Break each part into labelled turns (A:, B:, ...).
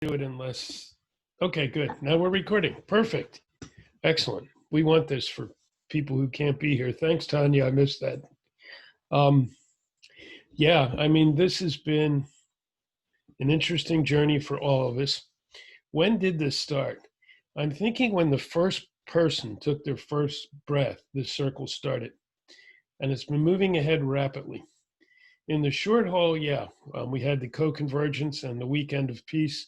A: do it unless, okay, good. Now we're recording. Perfect. Excellent. We want this for people who can't be here. Thanks, Tanya. I missed that. Yeah, I mean, this has been an interesting journey for all of us. When did this start? I'm thinking when the first person took their first breath, this circle started. And it's been moving ahead rapidly. In the short haul, we had the co-convergence and the weekend of peace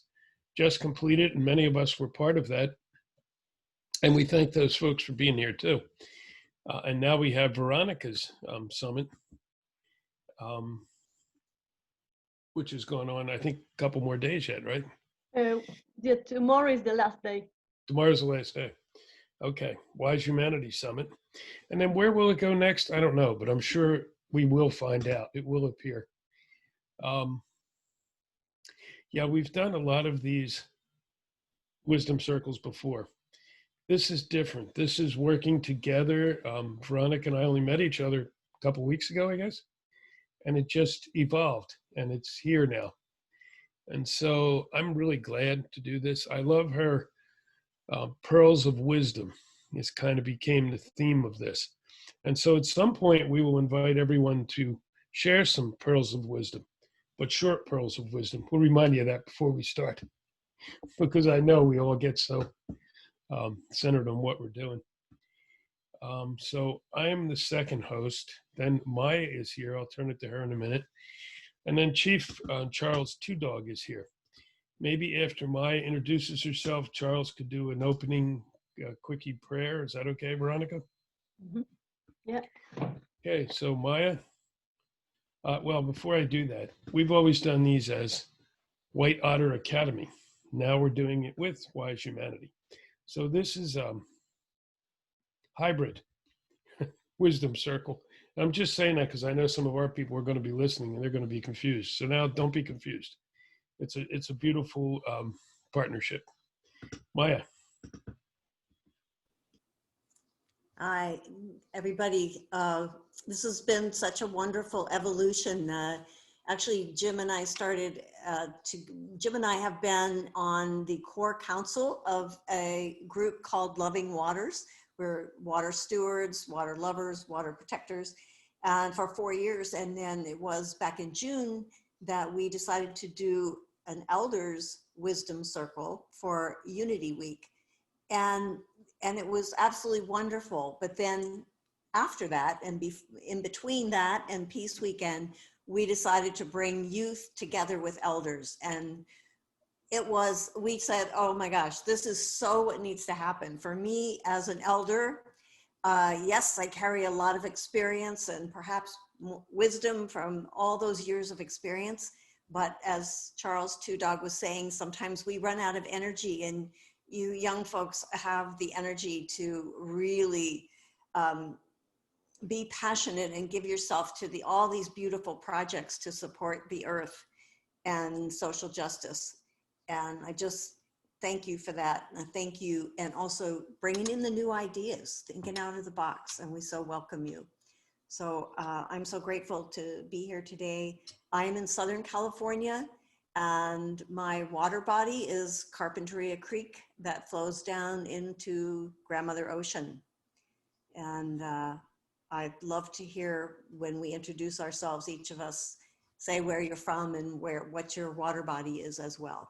A: just completed, and many of us were part of that. And we thank those folks for being here too. And now we have Veronica's summit, which is going on, I think, a couple more days yet, right?
B: Yeah, tomorrow is the last day.
A: Tomorrow's the last day. Okay, Wise Humanity Summit. And then where will it go next? I don't know, but I'm sure we will find out. It will appear. Yeah, we've done a lot of these wisdom circles before. This is different. This is working together. Veronica and I only met each other a couple weeks ago, I guess, and it just evolved, and it's here now. And so I'm really glad to do this. I love her pearls of wisdom. This kind of became the theme of this. And so at some point, we will invite everyone to share some pearls of wisdom, but short pearls of wisdom. We'll remind you of that before we start, because I know we all get so centered on what we're doing. So I am the second host. Then Maya is here. I'll turn it to her in a minute. And then Chief Charles Two Dog is here. Maybe after Maya introduces herself, Charles could do an opening quickie prayer. Is that okay, Veronica?
B: Mm-hmm. Yeah.
A: Okay, so Maya. Well, before I do that, we've always done these as White Otter Academy. Now we're doing it with Wise Humanity. So this is hybrid wisdom circle. I'm just saying that because I know some of our people are going to be listening and they're going to be confused. So now don't be confused. It's a beautiful partnership. Maya.
C: Hi, everybody. This has been such a wonderful evolution. Actually, Jim and I have been on the core council of a group called Loving Waters. We're water stewards, water lovers, water protectors, and for 4 years. And then it was back in June that we decided to do an elders wisdom circle for Unity Week. And it was absolutely wonderful. But then after that, and in between that and Peace Weekend, we decided to bring youth together with elders. And we said, oh my gosh, this is so what needs to happen. For me as an elder, yes, I carry a lot of experience and perhaps wisdom from all those years of experience. But as Charles Two Dog was saying, sometimes we run out of energy, and you young folks have the energy to really be passionate and give yourself to all these beautiful projects to support the earth and social justice. And I just thank you for that. And thank you. And also bringing in the new ideas, thinking out of the box. And we so welcome you. So I'm so grateful to be here today. I'm in Southern California, and my water body is Carpinteria Creek that flows down into Grandmother Ocean. And I'd love to hear when we introduce ourselves, each of us say where you're from and what your water body is as well.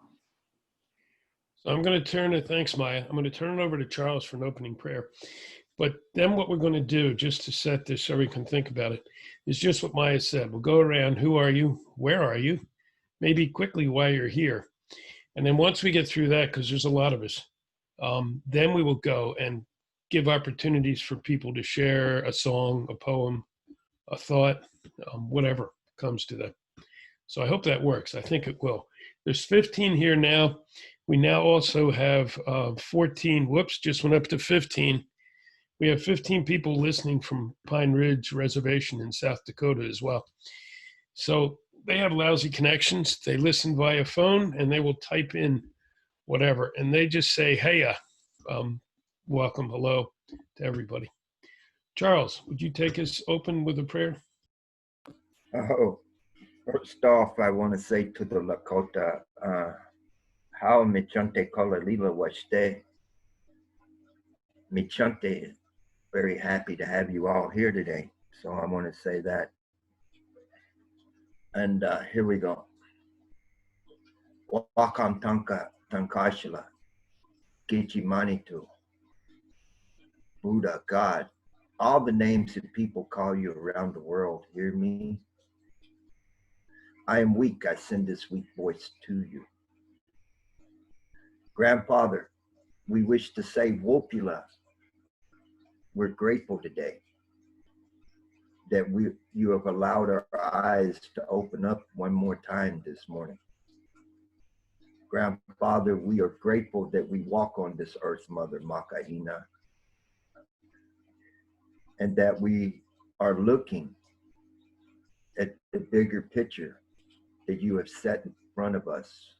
A: So I'm going to turn it, thanks Maya. I'm going to turn it over to Charles for an opening prayer. But then what we're going to do, just to set this so we can think about it, is just what Maya said. We'll go around, who are you? Where are you? Maybe quickly why you're here. And then once we get through that, because there's a lot of us, then we will go and give opportunities for people to share a song, a poem, a thought, whatever comes to them. So I hope that works. I think it will. There's 15 here now. We now also have 14, whoops, just went up to 15. We have 15 people listening from Pine Ridge Reservation in South Dakota as well. So they have lousy connections. They listen via phone and they will type in whatever. And they just say, hey, welcome, hello to everybody. Charles, would you take us open with a prayer?
D: Oh, first off, I want to say to the Lakota, How Michante Kolalila Washte. Michante, very happy to have you all here today. So I want to say that. And here we go. Wakam Tanka Tankashila. Gichi Manitu. Buddha, God. All the names that people call you around the world, hear me? I am weak, I send this weak voice to you. Grandfather, we wish to say Wopula. We're grateful today that you have allowed our eyes to open up one more time this morning. Grandfather, we are grateful that we walk on this earth, Mother Makahina, and that we are looking at the bigger picture that you have set in front of us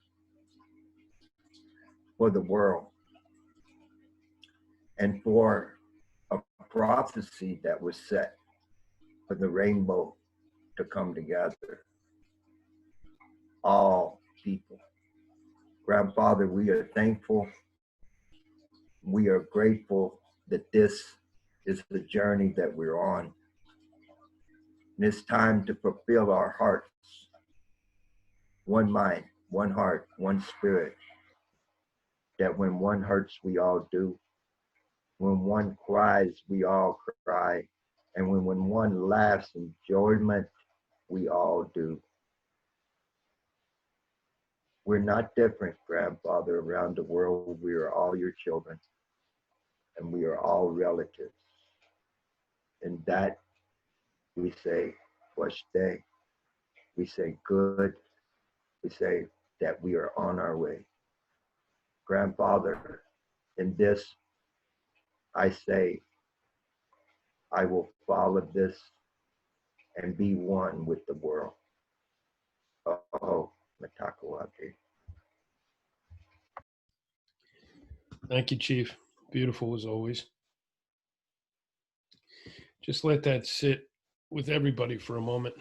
D: for the world and for a prophecy that was set for the rainbow to come together. All people. Grandfather, we are thankful. We are grateful that this is the journey that we're on. And it's time to fulfill our hearts. One mind, one heart, one spirit. That when one hurts, we all do. When one cries, we all cry. And when one laughs in enjoyment, we all do. We're not different, Grandfather, around the world. We are all your children. And we are all relatives. And that we say, Washte. We say good. We say that we are on our way. Grandfather, in this, I say, I will follow this and be one with the world. Oh, Matakuake.
A: Thank you, Chief. Beautiful as always. Just let that sit with everybody for a moment.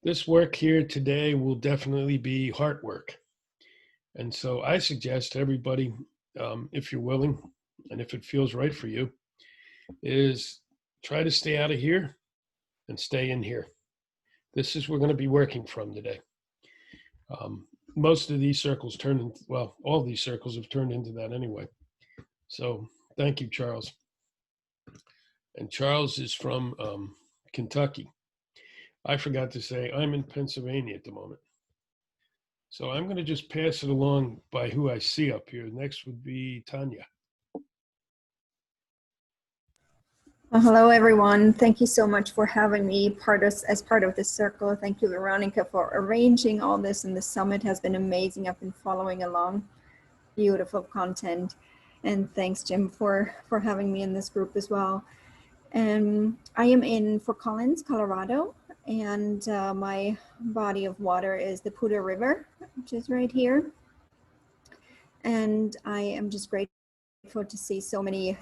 A: This work here today will definitely be heart work. And so I suggest to everybody, if you're willing and if it feels right for you, is try to stay out of here and stay in here. This is we're going to be working from today. Most of these circles turn into, well, all these circles have turned into that anyway. So thank you, Charles. And Charles is from Kentucky. I forgot to say I'm in Pennsylvania at the moment. So I'm going to just pass it along by who I see up here. Next would be Tanya.
E: Well, hello, everyone. Thank you so much for having me as part of this circle. Thank you, Veronica, for arranging all this. And the summit has been amazing. I've been following along. Beautiful content. And thanks, Jim, for having me in this group as well. I am in Fort Collins, Colorado. And my body of water is the Poudre River, which is right here. And I am just grateful to see so many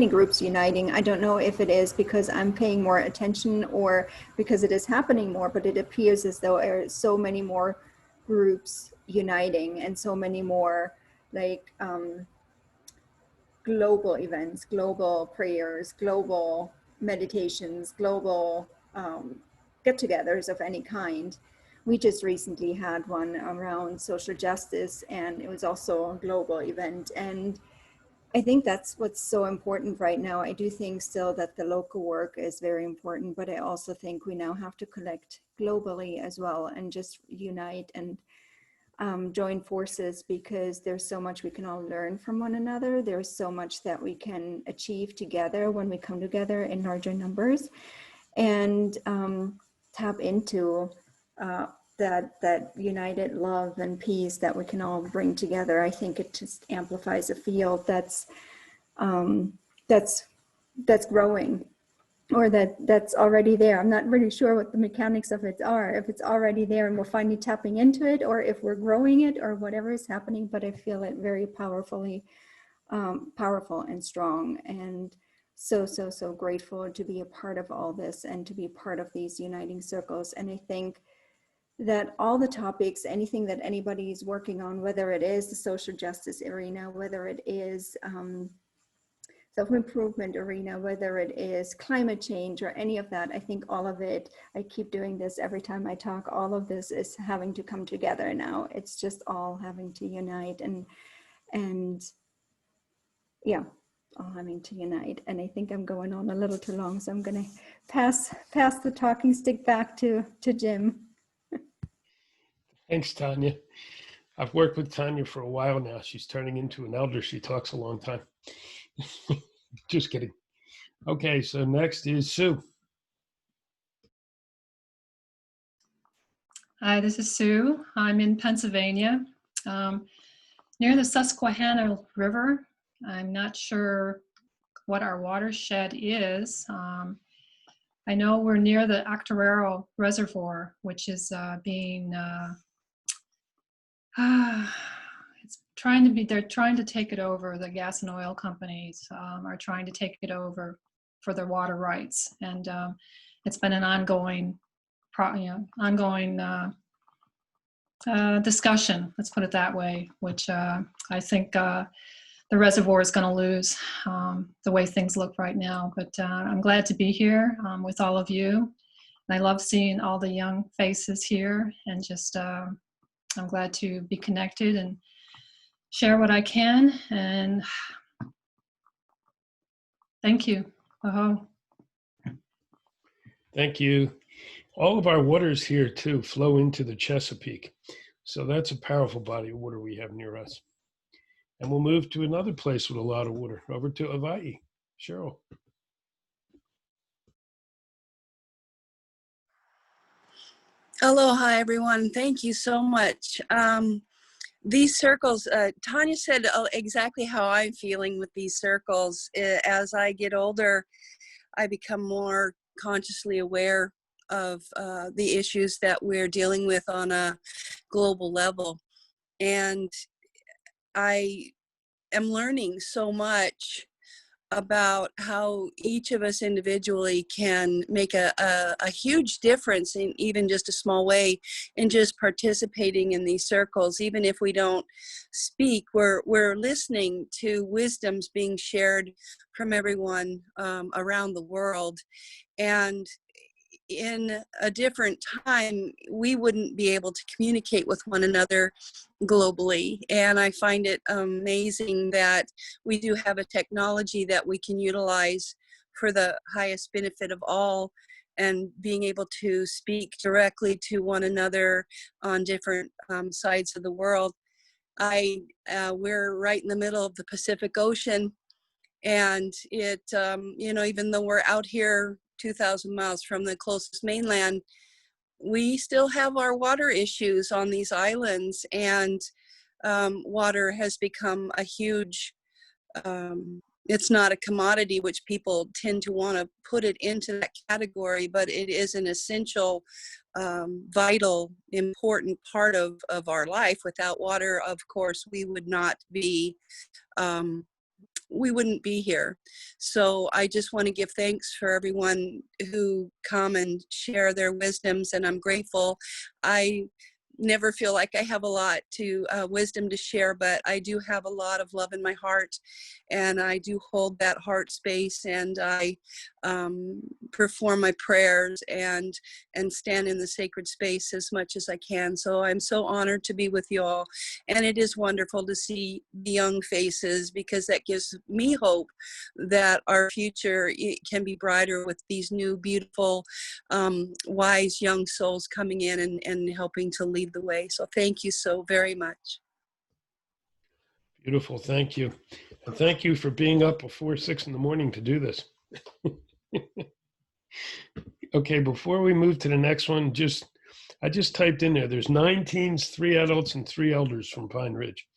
E: groups uniting. I don't know if it is because I'm paying more attention or because it is happening more, but it appears as though there are so many more groups uniting and so many more like global events, global prayers, global meditations, global get-togethers of any kind. We just recently had one around social justice, and it was also a global event. And I think that's what's so important right now. I do think still that the local work is very important, but I also think we now have to collect globally as well and just unite and join forces, because there's so much we can all learn from one another. There's so much that we can achieve together when we come together in larger numbers, and tap into that united love and peace that we can all bring together. I think it just amplifies a field that's growing, or that's already there. I'm not really sure what the mechanics of it are, if it's already there and we're finally tapping into it, or if we're growing it, or whatever is happening, but I feel it very powerful and strong, and so grateful to be a part of all this and to be part of these uniting circles. And I think that all the topics, anything that anybody is working on, whether it is the social justice arena, whether it is self-improvement arena, whether it is climate change or any of that, I think all of it, I keep doing this every time I talk, all of this is having to come together now. It's just all having to unite and yeah, all having to unite. And I think I'm going on a little too long, so I'm going to pass the talking stick back to Jim.
A: Thanks, Tanya. I've worked with Tanya for a while now. She's turning into an elder. She talks a long time. Just kidding. Okay, so next is Sue.
F: Hi, this is Sue. I'm in Pennsylvania, near the Susquehanna River. I'm not sure what our watershed is. I know we're near the Octoraro Reservoir, which is being, they're trying to take it over. The gas and oil companies are trying to take it over for their water rights. And it's been an ongoing discussion, let's put it that way, which I think the reservoir is going to lose the way things look right now. But I'm glad to be here with all of you. And I love seeing all the young faces here, and just I'm glad to be connected and share what I can. And thank you. Aho.
A: Thank you. All of our waters here too flow into the Chesapeake. So that's a powerful body of water we have near us. And we'll move to another place with a lot of water, over to Hawaii. Cheryl.
G: Aloha, everyone. Thank you so much. These circles, Tanya said exactly how I'm feeling with these circles. As I get older, I become more consciously aware of the issues that we're dealing with on a global level. And I am learning so much about how each of us individually can make a huge difference in even just a small way in just participating in these circles. Even if we don't speak, we're listening to wisdoms being shared from everyone around the world. And in a different time, we wouldn't be able to communicate with one another globally. And I find it amazing that we do have a technology that we can utilize for the highest benefit of all, and being able to speak directly to one another on different sides of the world. We're right in the middle of the Pacific Ocean, and it, even though we're out here 2,000 miles from the closest mainland, we still have our water issues on these islands, and water has become a huge, it's not a commodity, which people tend to want to put it into that category, but it is an essential, vital, important part of our life. Without water, of course, we would not be we wouldn't be here. So I just want to give thanks for everyone who come and share their wisdoms, and I'm grateful. I never feel like I have a lot to wisdom to share, but I do have a lot of love in my heart, and I do hold that heart space, and I perform my prayers and stand in the sacred space as much as I can. So I'm so honored to be with you all, and it is wonderful to see the young faces, because that gives me hope that our future can be brighter with these new, beautiful, wise young souls coming in and helping to lead the way. So thank you so very much.
A: Beautiful. Thank you. And thank you for being up before 6 in the morning to do this. Okay, before we move to the next one, I just typed in there, there's 9 teens, 3 adults, and 3 elders from Pine Ridge.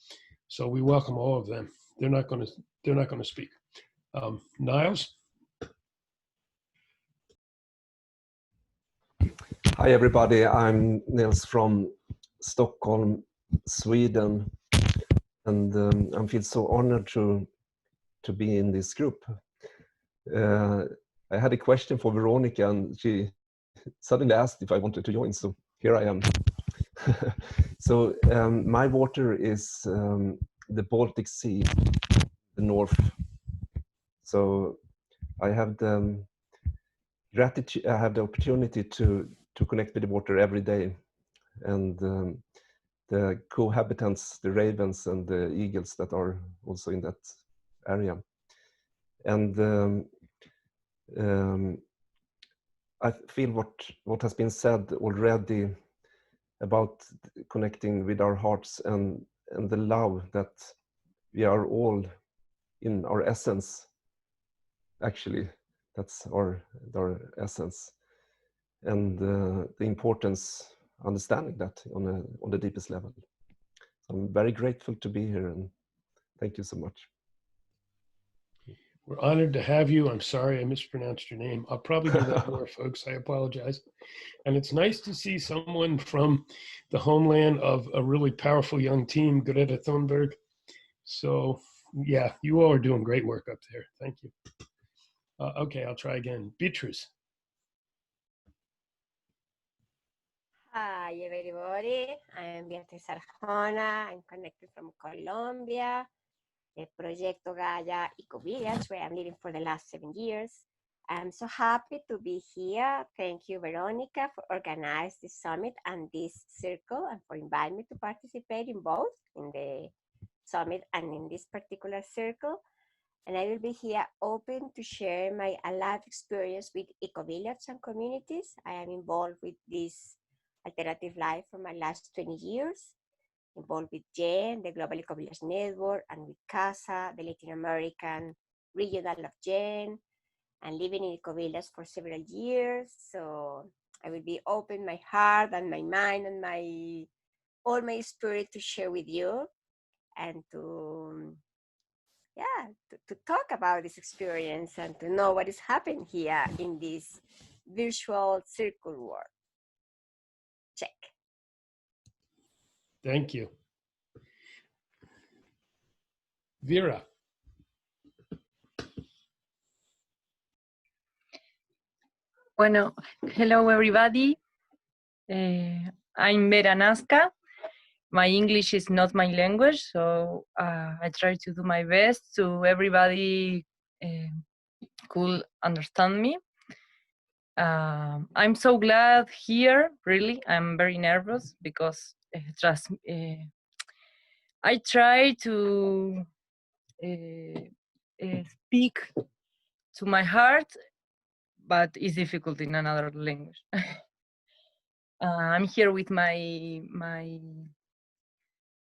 A: So we welcome all of them. They're not going to speak. Niles?
H: Hi everybody, I'm Nils from Stockholm, Sweden, and I feel so honored to be in this group. I had a question for Veronica, and she suddenly asked if I wanted to join, so here I am. So my water is the Baltic Sea, the north. So I have the gratitude. I have the opportunity to connect with the water every day, and the cohabitants, the ravens and the eagles that are also in that area. And I feel what has been said already about connecting with our hearts and the love that we are all in our essence. Actually, that's our essence, and the importance understanding that on the deepest level. So I'm very grateful to be here, and thank you so much.
A: We're honored to have you. I'm sorry I mispronounced your name. I'll probably do that more, folks. I apologize. And it's nice to see someone from the homeland of a really powerful young team, Greta Thunberg. So yeah, you all are doing great work up there. Thank you. Okay, I'll try again. Beatrice.
I: Hi, everybody. I'm Beatriz Arjona. I'm connected from Colombia, the Proyecto Gaia Eco Village, where I'm living for the last 7 years. I'm so happy to be here. Thank you, Veronica, for organizing this summit and this circle, and for inviting me to participate in both, in the summit and in this particular circle. And I will be here open to share my life experience with Eco Village and communities. I am involved with this alternative life for my last 20 years, involved with GEN, the Global Eco Village Network, and with CASA, the Latin American regional of GEN, and living in Eco Village for several years. So I will be open my heart and my mind and all my spirit to share with you and to talk about this experience and to know what is happening here in this virtual circle world. Check.
A: Thank you. Vera.
J: Bueno, hello everybody. I'm Vera Nazca. My English is not my language, so I try to do my best so everybody could understand me. I'm so glad here, really. I'm very nervous because I try to speak to my heart, but it's difficult in another language. I'm here with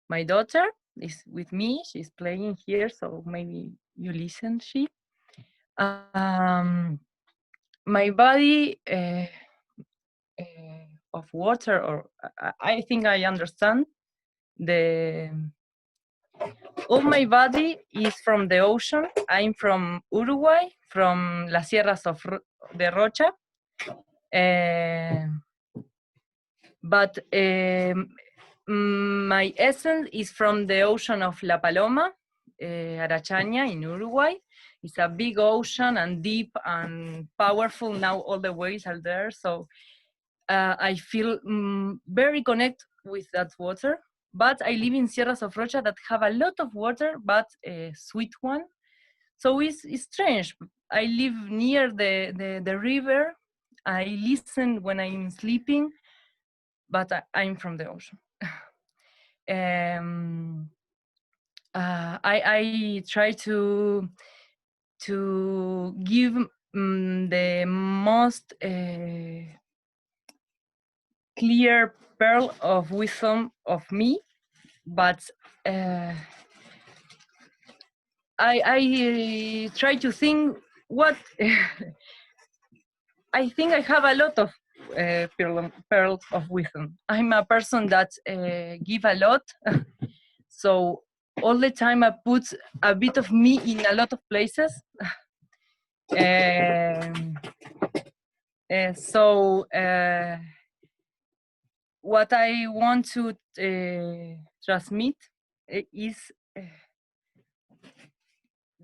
J: my daughter is with me. She's playing here, so maybe you listen. My body of water, or I think I understand all my body is from the ocean. I'm from Uruguay, from las sierras de Rocha. But my essence is from the ocean of La Paloma, Arachaña in Uruguay. It's a big ocean and deep and powerful. Now all the waves are there. So I feel very connected with that water. But I live in Sierras of Rocha that have a lot of water, but a sweet one. So it's strange. I live near the river. I listen when I'm sleeping, but I'm from the ocean. I try to give the most clear pearl of wisdom of me, but I try to think what I think I have a lot of pearls of wisdom. I'm a person that give a lot, so all the time I put a bit of me in a lot of places. So what I want to transmit is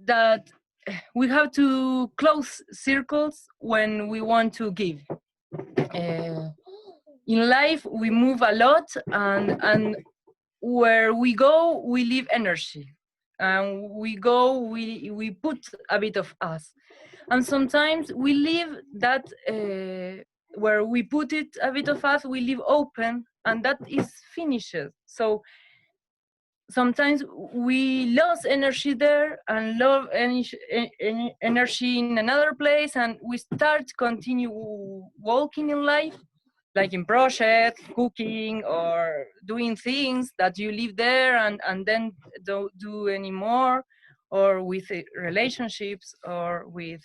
J: that we have to close circles when we want to give. in life we move a lot, and where we go we leave energy, and we go we put a bit of us, and sometimes we leave that where we put it a bit of us we leave open, and that is finished. So sometimes we lose energy there and love energy in another place, and we start continue walking in life, like in projects, cooking, or doing things that you live there and then don't do anymore, or with relationships, or with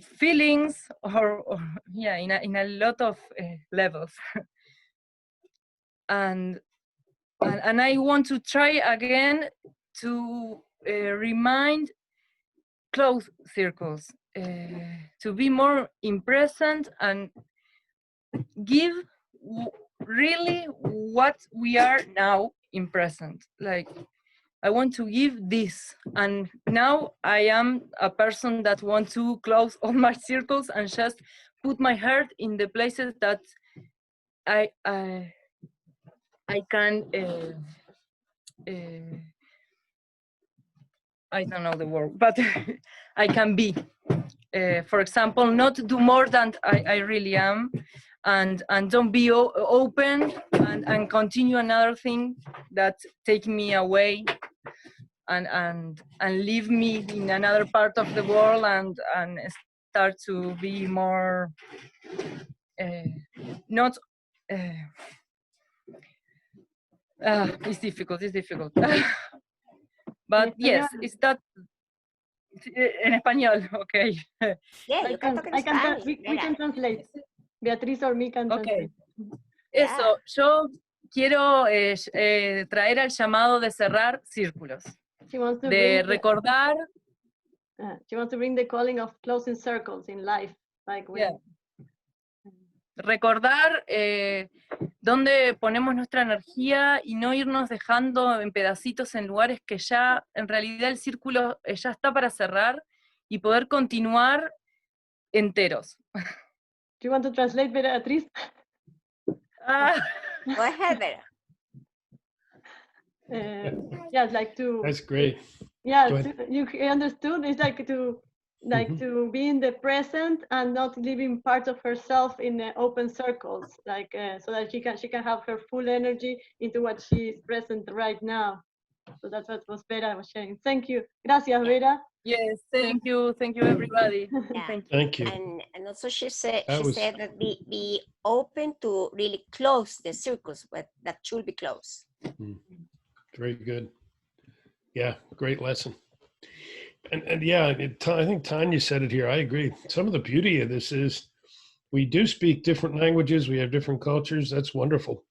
J: feelings, or yeah, in a lot of levels. and I want to try again to remind close circles, to be more in present and give really what we are now in present. Like, I want to give this, and now I am a person that want to close all my circles and just put my heart in the places that I can I don't know the word, but I can be. For example, not do more than I really am, and don't be open and continue another thing that take me away and leave me in another part of the world, and start to be more not. It's difficult. But yes, it's that. En español, okay.
I: Yeah, you can talk in Spanish.
B: We can translate. Beatriz or me can translate.
J: Eso, yo quiero traer al llamado de cerrar círculos, de recordar.
B: She wants to bring the calling of closing circles in life, like when.
J: Recordar dónde ponemos nuestra energía y no irnos dejando en pedacitos en lugares que ya, en realidad el círculo ya está para cerrar y poder continuar enteros.
B: Do you want to translate, Beatriz?
I: Go ahead, Vera.
B: Yeah, like to.
A: That's great.
B: Yeah, you understood. It's like to to be in the present and not living part of herself in open circles, like so that she can have her full energy into what she is present right now. So that's what Vera was sharing. Thank you. Gracias, Vera.
J: Yes, thank you everybody.
I: Yeah.
A: Thank you.
I: And also she said that be open to really close the circles, but that should be closed.
A: Very good. Yeah, great lesson. And yeah, I think Tanya said it here. I agree. Some of the beauty of this is we do speak different languages. We have different cultures. That's wonderful.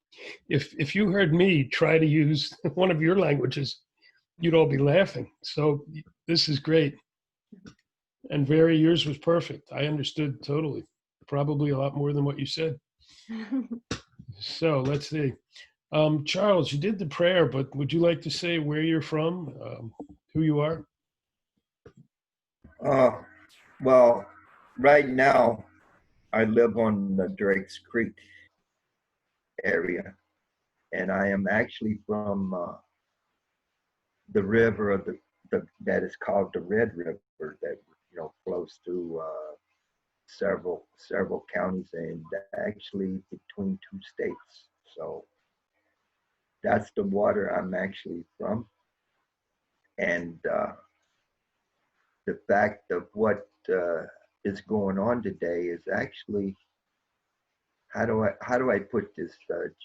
A: If you heard me try to use one of your languages, you'd all be laughing. So this is great. And Vera, yours was perfect. I understood totally. Probably a lot more than what you said. So let's see. Charles, you did the prayer, but would you like to say where you're from, who you are?
D: Well, right now I live on the Drakes Creek area, and I am actually from the river of that is called the Red River, that flows through several counties and actually between two states. So that's the water I'm actually from, and the fact of what is going on today is actually, how do I put this,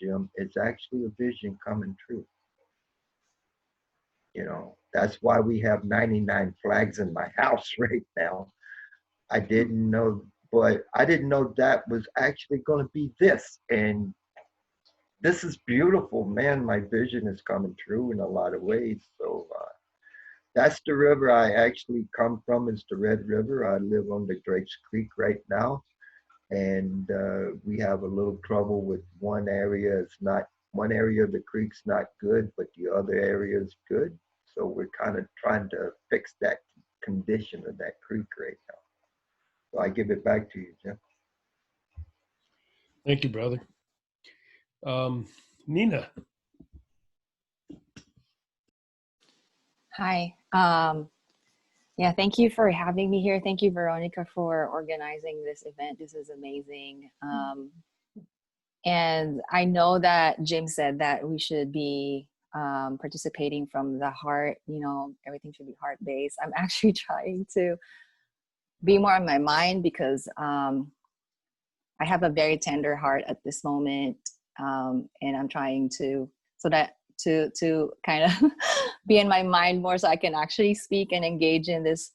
D: Jim? It's actually a vision coming true. That's why we have 99 flags in my house right now. I didn't know that was actually going to be this, and this is beautiful, man. My vision is coming true in a lot of ways. So that's the river I actually come from, is the Red River. I live on the Drakes Creek right now, and we have a little trouble with one area of the creek's not good, but the other area is good. So we're kind of trying to fix that condition of that creek right now. So I give it back to you, Jim.
A: Thank you, brother. Nina.
K: Hi. Yeah, thank you for having me here. Thank you, Veronica, for organizing this event. This is amazing. And I know that Jim said that we should be participating from the heart, you know, everything should be heart-based. I'm actually trying to be more on my mind because I have a very tender heart at this moment. And I'm trying to, so that to kind of be in my mind more so I can actually speak and engage in this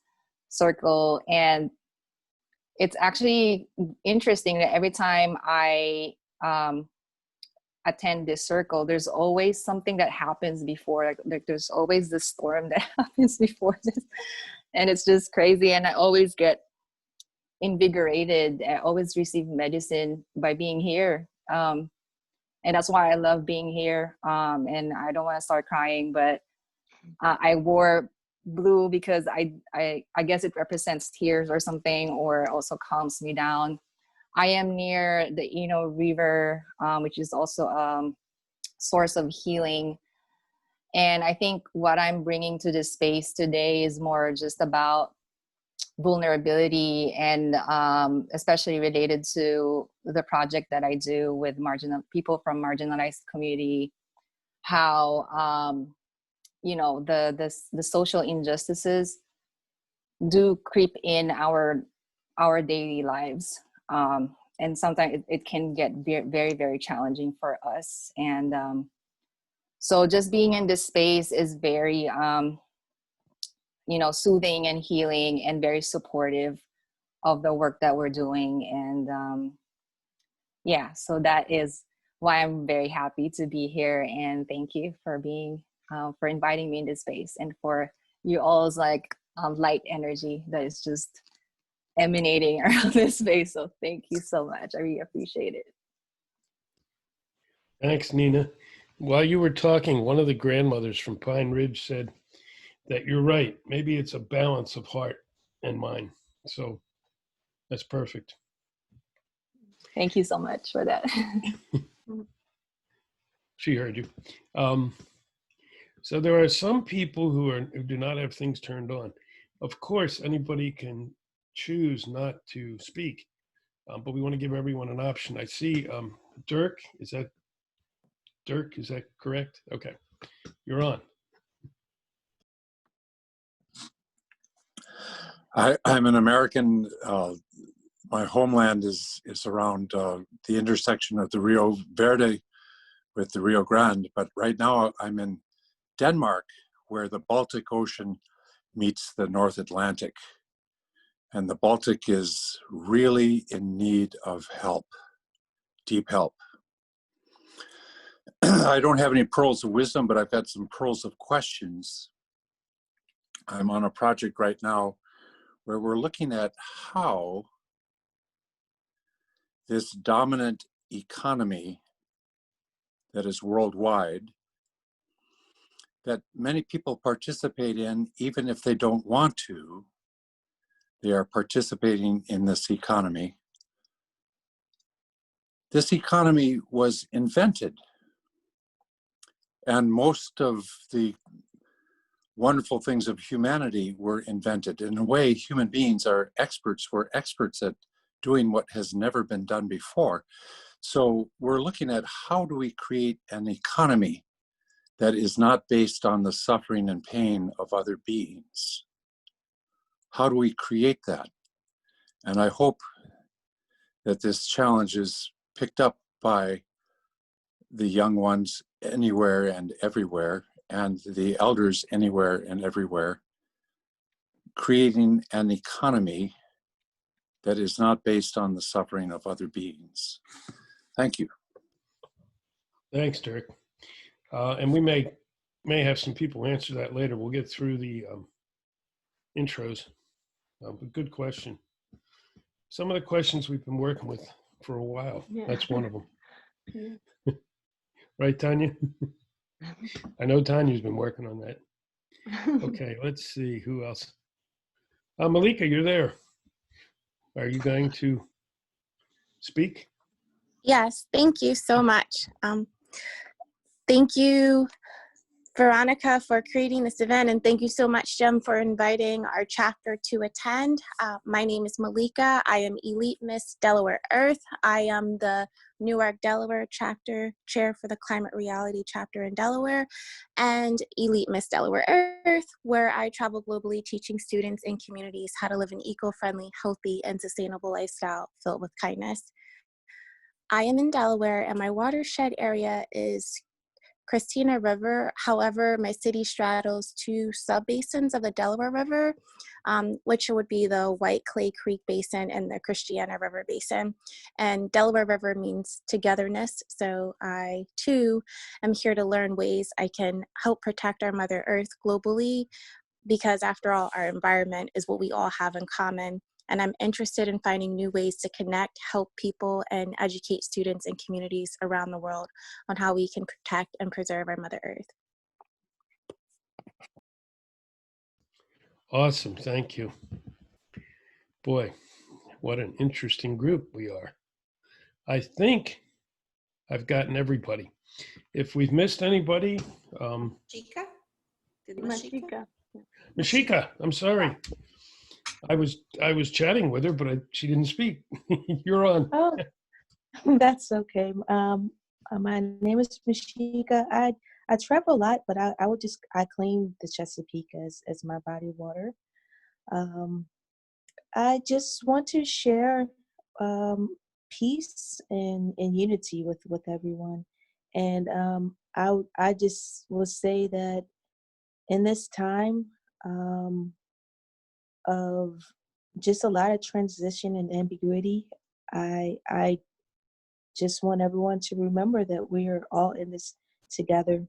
K: circle. And it's actually interesting that every time I attend this circle, there's always something that happens before, like there's always this storm that happens before this. And it's just crazy. And I always get invigorated. I always receive medicine by being here. And that's why I love being here. And I don't want to start crying, but I wore blue because I guess it represents tears or something, or also calms me down. I am near the Eno River, which is also a source of healing. And I think what I'm bringing to this space today is more just about vulnerability, and especially related to the project that I do with people from marginalized community, how you know, the social injustices do creep in our daily lives, and sometimes it can get very, very challenging for us. And so just being in this space is very you know, soothing and healing and very supportive of the work that we're doing. And yeah, so that is why I'm very happy to be here. And thank you for being, for inviting me in this space, and for you all's like light energy that is just emanating around this space. So thank you so much. I really appreciate it.
A: Thanks, Nina. While you were talking, one of the grandmothers from Pine Ridge said that you're right. Maybe it's a balance of heart and mind. So that's perfect.
K: Thank you so much for that.
A: She heard you. So there are some people who do not have things turned on. Of course, anybody can choose not to speak, but we want to give everyone an option. I see Dirk. Is that correct? Okay, you're on.
L: I'm an American. My homeland is around the intersection of the Rio Verde with the Rio Grande, but right now I'm in Denmark, where the Baltic Ocean meets the North Atlantic. And the Baltic is really in need of help, deep help. I don't have any pearls of wisdom, but I've got some pearls of questions. I'm on a project right now where we're looking at how this dominant economy that is worldwide, that many people participate in, even if they don't want to, they are participating in this economy. This economy was invented, and most of the wonderful things of humanity were invented. In a way, human beings are experts. We're experts at doing what has never been done before. So we're looking at how do we create an economy that is not based on the suffering and pain of other beings. How do we create that? And I hope that this challenge is picked up by the young ones anywhere and everywhere, and the elders anywhere and everywhere, creating an economy that is not based on the suffering of other beings. Thank you.
A: Thanks, Dirk. And we may have some people answer that later. We'll get through the intros. But good question. Some of the questions we've been working with for a while. Yeah. That's one of them. Yeah. Right, Tanya? I know Tanya's been working on that. Okay, let's see who else. Malika, you're there. Are you going to speak?
M: Yes, thank you so much. Thank you, Veronica, for creating this event, and thank you so much, Jem, for inviting our chapter to attend. My name is Malika. I am Elite Miss Delaware Earth. I am the Newark, Delaware chapter chair for the Climate Reality chapter in Delaware, and Elite Miss Delaware Earth, where I travel globally teaching students and communities how to live an eco-friendly, healthy, and sustainable lifestyle filled with kindness. I am in Delaware, and my watershed area is Christina River. However, my city straddles two subbasins of the Delaware River, which would be the White Clay Creek Basin and the Christiana River Basin. And Delaware River means togetherness. So I too am here to learn ways I can help protect our Mother Earth globally, because after all, our environment is what we all have in common. And I'm interested in finding new ways to connect, help people, and educate students and communities around the world on how we can protect and preserve our Mother Earth.
A: Awesome. Thank you. Boy, what an interesting group we are. I think I've gotten everybody. If we've missed anybody,
C: Chica? Did
B: Mashika.
A: Mashika, I'm sorry. I was chatting with her, but she didn't speak. You're on.
N: Oh, that's okay. My name is Mashika. I travel a lot, but I claim the Chesapeake as my body of water. I just want to share peace and unity with everyone, and I just will say that in this time of just a lot of transition and ambiguity, I just want everyone to remember that we are all in this together.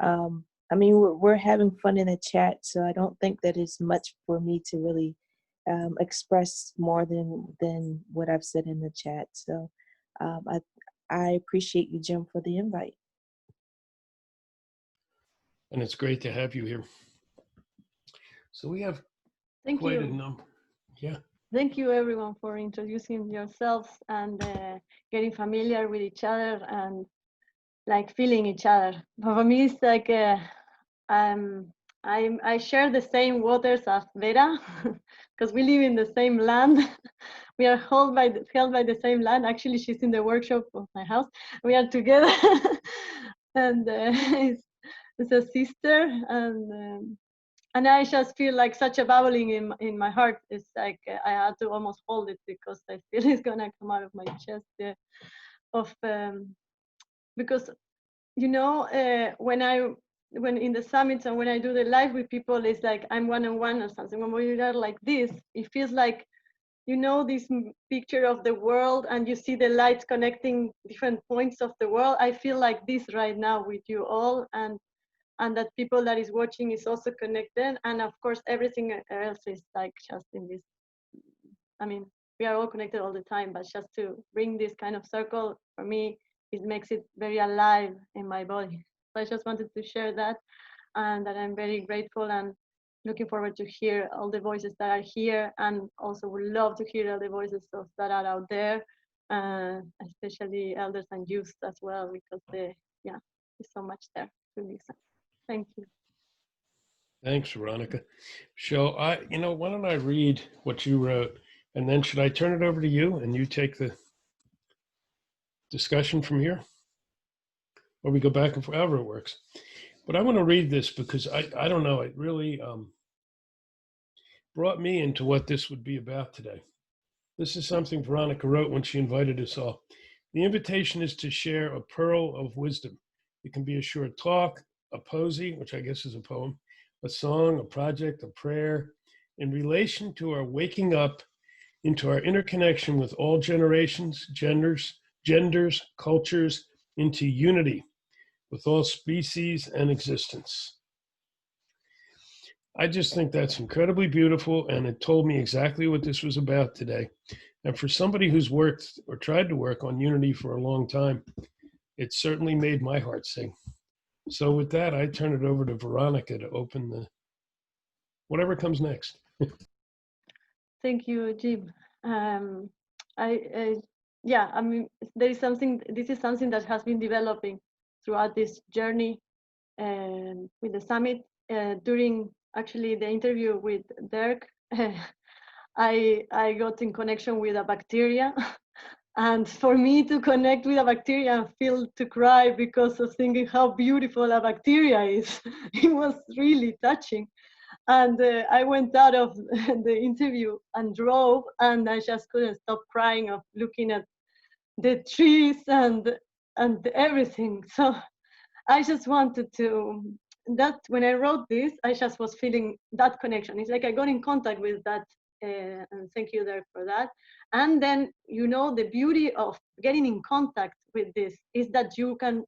N: I mean, we're having fun in the chat, so I don't think that it's much for me to really express more than what I've said in the chat. So I appreciate you, Jim, for the invite.
A: And it's great to have you here. So we have quite a number. Yeah.
B: Thank you, everyone, for introducing yourselves and getting familiar with each other and like feeling each other. But for me, it's like I share the same waters as Vera because we live in the same land. We are held by the same land. Actually, she's in the workshop of my house. We are together, and it's a sister, and I just feel like such a bubbling in my heart. It's like I had to almost hold it because I feel it's gonna come out of my chest. Because you know, when in the summits and when I do the live with people, it's like I'm one-on-one or something. When we are like this, it feels like, you know, this picture of the world and you see the lights connecting different points of the world. I feel like this right now with you all, and that people that is watching is also connected. And of course, everything else is like just in this, I mean, we are all connected all the time, but just to bring this kind of circle, for me, it makes it very alive in my body. So I just wanted to share that, and that I'm very grateful and looking forward to hear all the voices that are here, and also would love to hear all the voices that are out there, especially elders and youth as well, because there's so much there to listen. Thank you.
A: Thanks, Veronica. So why don't I read what you wrote, and then should I turn it over to you and you take the discussion from here? Or we go back and forth, however it works. But I want to read this because I don't know, it really brought me into what this would be about today. This is something Veronica wrote when she invited us all. The invitation is to share a pearl of wisdom. It can be a short talk, a poesy, which I guess is a poem, a song, a project, a prayer, in relation to our waking up into our interconnection with all generations, genders, cultures, into unity with all species and existence. I just think that's incredibly beautiful, and it told me exactly what this was about today. And for somebody who's worked or tried to work on unity for a long time, it certainly made my heart sing. So with that, I turn it over to Veronica to open the whatever comes next.
B: Thank you, Jim. yeah, I mean, there is something, this is something that has been developing throughout this journey with the summit. During actually the interview with Dirk, I got in connection with a bacteria. And for me to connect with a bacteria and feel to cry because of thinking how beautiful a bacteria is, it was really touching. And I went out of the interview and drove, and I just couldn't stop crying of looking at the trees and everything. So I just wanted to, that when I wrote this, I just was feeling that connection. It's like I got in contact with that, and thank you there for that. And then, you know, the beauty of getting in contact with this is that you can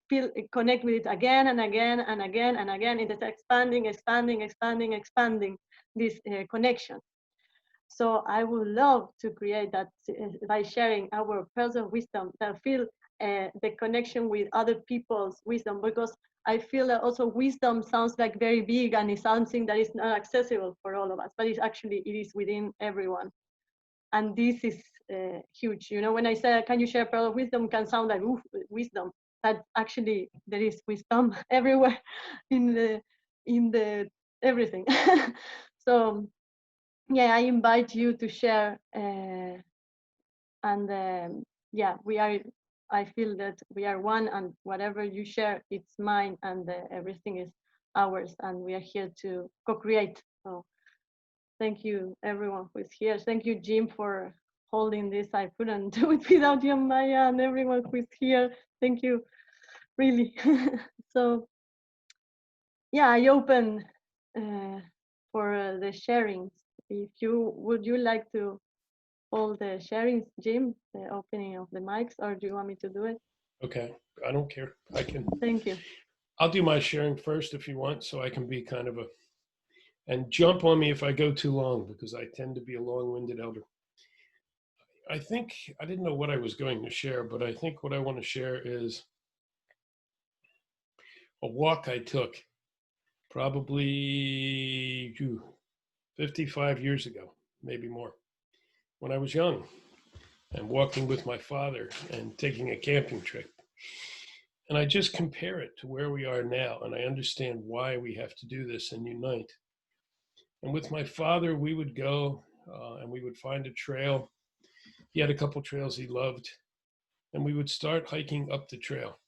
B: feel connect with it again and again and again and again. It is expanding, expanding, expanding, expanding this connection. So I would love to create that by sharing our pearls of wisdom that feel the connection with other people's wisdom, because I feel that also wisdom sounds like very big and is something that is not accessible for all of us, but it is within everyone. And this is huge. You know, when I say, can you share pearl of wisdom, can sound like, ooh, wisdom, but actually there is wisdom everywhere in the everything. So yeah, I invite you to share, and yeah, I feel that we are one, and whatever you share, it's mine, and everything is ours, and we are here to co-create. So thank you, everyone who is here. Thank you, Jim, for holding this. I couldn't do it without you, Maya, and everyone who is here. Thank you, really. So yeah, I open for the sharings. If you would you like to hold the sharings, Jim, the opening of the mics, or do you want me to do it?
A: Okay, I don't care. I can.
B: Thank you.
A: I'll do my sharing first if you want, so I can be kind of and jump on me if I go too long, because I tend to be a long-winded elder. I think I didn't know what I was going to share, but I think what I want to share is a walk I took probably 55 years ago, maybe more, when I was young, and walking with my father and taking a camping trip. And I just compare it to where we are now, and I understand why we have to do this and unite. And with my father, we would go and we would find a trail. He had a couple trails he loved, and we would start hiking up the trail.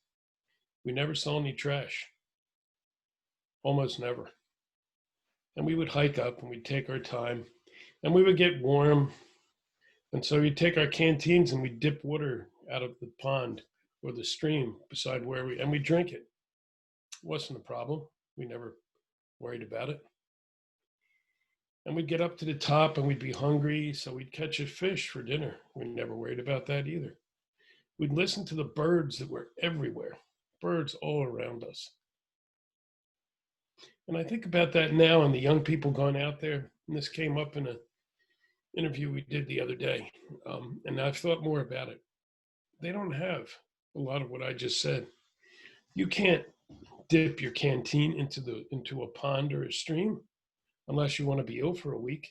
A: We never saw any trash, almost never. And we would hike up and we'd take our time, and we would get warm. And so we'd take our canteens and we'd dip water out of the pond or the stream beside where and we'd drink it. It wasn't a problem. We never worried about it. And we'd get up to the top and we'd be hungry, so we'd catch a fish for dinner. We never worried about that either. We'd listen to the birds that were everywhere, birds all around us. And I think about that now and the young people going out there. And this came up in an interview we did the other day. And I've thought more about it. They don't have a lot of what I just said. You can't dip your canteen into a pond or a stream unless you want to be ill for a week.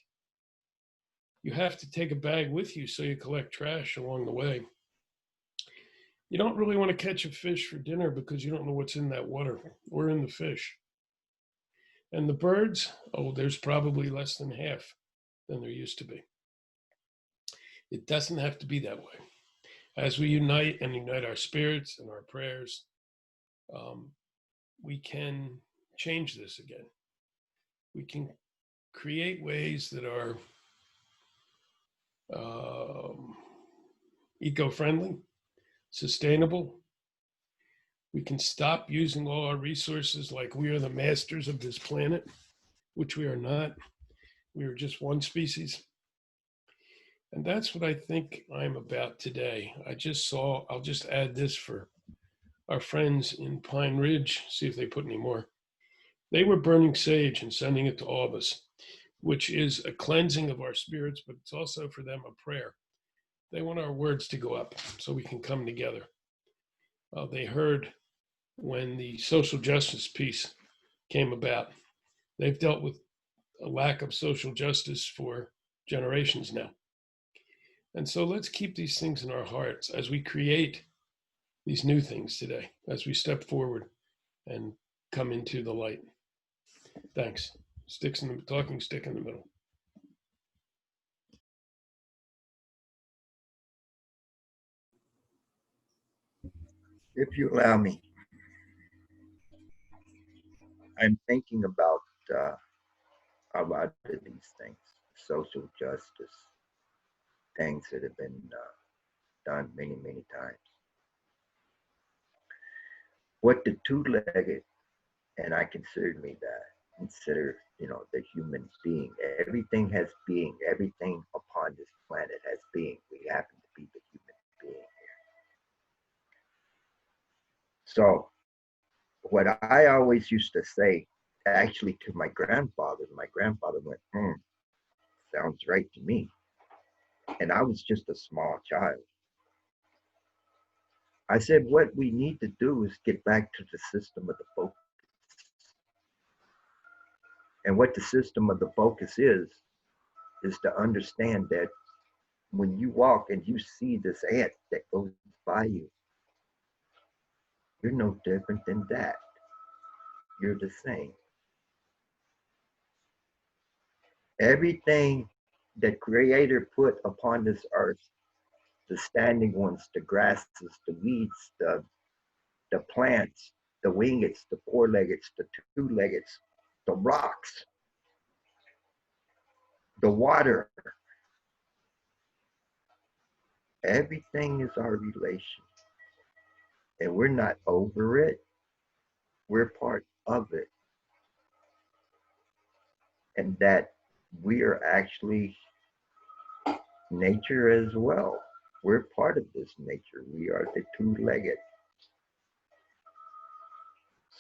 A: You have to take a bag with you so you collect trash along the way. You don't really want to catch a fish for dinner because you don't know what's in that water or in the fish. And the birds, oh, there's probably less than half than there used to be. It doesn't have to be that way. As we unite and unite our spirits and our prayers, we can change this again. We can create ways that are eco-friendly, sustainable. We can stop using all our resources like we are the masters of this planet, which we are not. We are just one species. And that's what I think I'm about today. I'll just add this for our friends in Pine Ridge, see if they put any more. They were burning sage and sending it to all of us, which is a cleansing of our spirits, but it's also for them a prayer. They want our words to go up so we can come together. They heard when the social justice piece came about. They've dealt with a lack of social justice for generations now. And so let's keep these things in our hearts as we create these new things today, as we step forward and come into the light. Thanks. Talking stick in the middle.
D: If you allow me, I'm thinking about a lot of these things, social justice, things that have been done many, many times. What the two-legged, and I consider me that, consider, the human being. Everything has being. Everything upon this planet has being. We happen to be the human being here. So what I always used to say, actually to my grandfather went, sounds right to me. And I was just a small child. I said, what we need to do is get back to the system of the focus. And what the system of the focus is to understand that when you walk and you see this ant that goes by you, you're no different than that. You're the same. Everything that Creator put upon this earth, the standing ones, the grasses, the weeds, the plants, the wingeds, the four-leggeds, the two-leggeds, the rocks, the water, everything is our relation. And we're not over it. We're part of it. And that we are actually nature as well. We're part of this nature. We are the two-legged.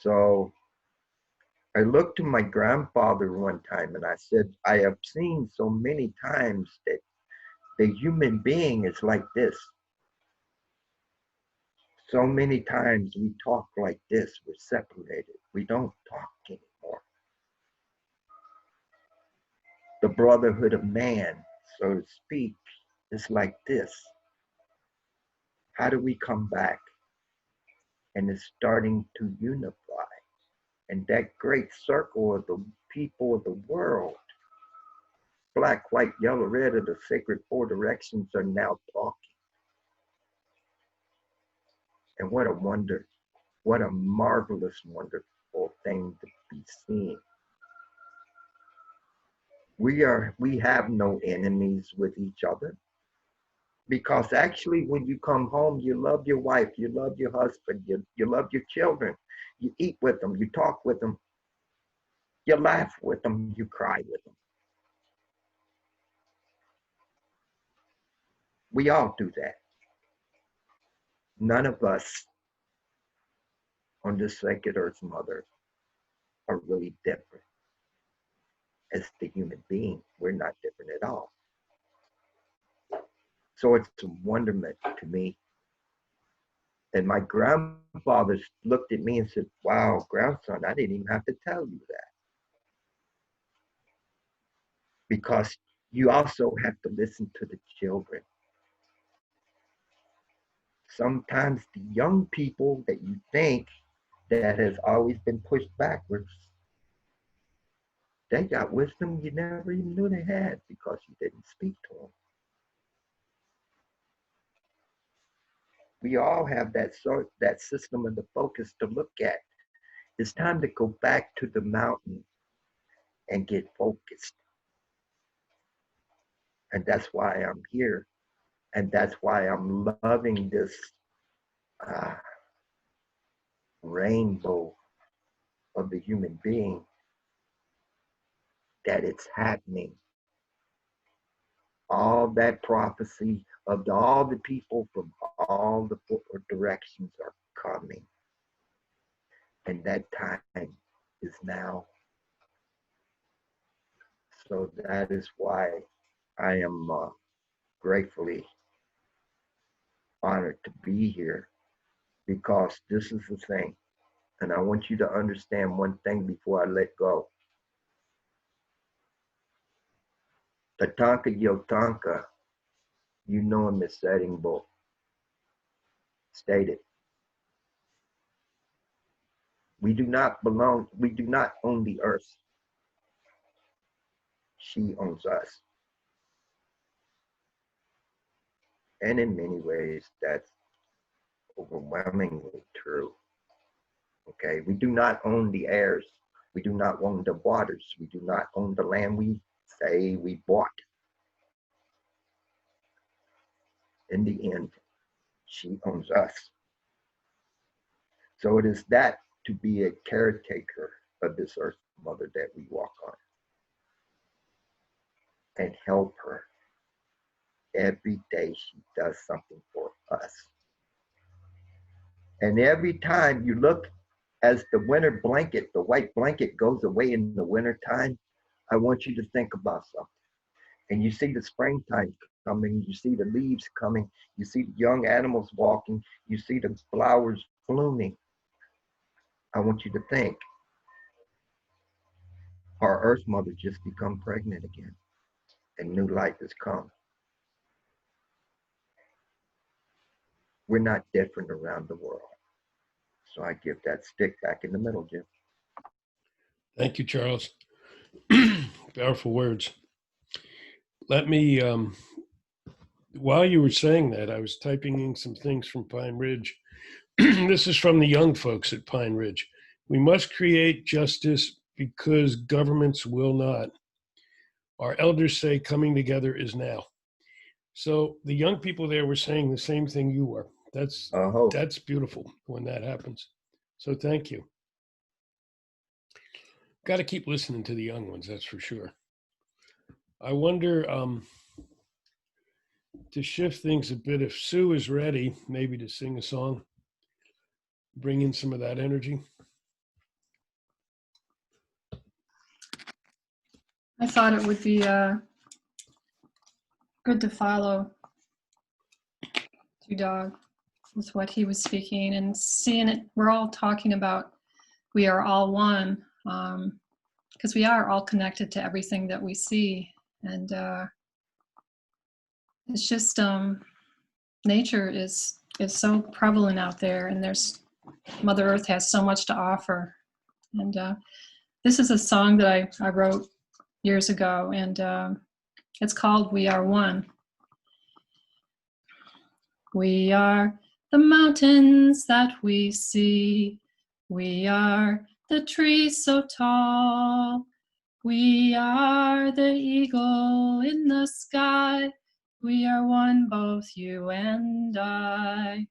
D: So I looked to my grandfather one time and I said, I have seen so many times that the human being is like this. So many times we talk like this, we're separated. We don't talk anymore. The brotherhood of man, so to speak, is like this. How do we come back? And it's starting to unify. And that great circle of the people of the world, black, white, yellow, red, of the sacred four directions are now talking. And what a wonder, what a marvelous, wonderful thing to be seen. We have no enemies with each other. Because actually when you come home, you love your wife, you love your husband, you love your children. You eat with them, you talk with them, you laugh with them, you cry with them. We all do that. None of us on this sacred earth, Mother, are really different. As the human being, we're not different at all. So it's a wonderment to me. And my grandfather looked at me and said, wow, grandson, I didn't even have to tell you that. Because you also have to listen to the children. Sometimes the young people that you think that has always been pushed backwards, they got wisdom you never even knew they had because you didn't speak to them. We all have that system of the focus to look at. It's time to go back to the mountain and get focused. And that's why I'm here. And that's why I'm loving this rainbow of the human being, that it's happening. All that prophecy of all the people from all the four directions are coming. And that time is now. So that is why I am gratefully honored to be here, because this is the thing. And I want you to understand one thing before I let go. Tatanka Yotanka You know, Miss Setting Bull stated, we do not own the earth. She owns us. And in many ways, that's overwhelmingly true. Okay, we do not own the airs. We do not own the waters. We do not own the land we say we bought. In the end, she owns us. So it is that to be a caretaker of this earth mother that we walk on and help her. Every day she does something for us. And every time you look as the winter blanket, the white blanket goes away in the winter time, I want you to think about something. And you see the springtime coming, you see the leaves coming, you see the young animals walking, you see the flowers blooming. I want you to think, our earth mother just become pregnant again and new life has come. We're not different around the world. So I give that stick back in the middle, Jim.
A: Thank you, Charles. Powerful words. Let me, while you were saying that, I was typing in some things from Pine Ridge. This is from the young folks at Pine Ridge. We must create justice because governments will not. Our elders say coming together is now. So the young people there were saying the same thing you were. That's beautiful when that happens. So thank you. Got to keep listening to the young ones, that's for sure. I wonder, to shift things a bit, if Sue is ready, maybe to sing a song, bring in some of that energy.
F: I thought it would be good to follow Dog with what he was speaking and seeing it. We're all talking about we are all one, because we are all connected to everything that we see. And it's just nature is so prevalent out there, and Mother Earth has so much to offer. And this is a song that I wrote years ago, and it's called We Are One. We are the mountains that we see. We are the trees so tall. We are the eagle in the sky. We are one, both you and I.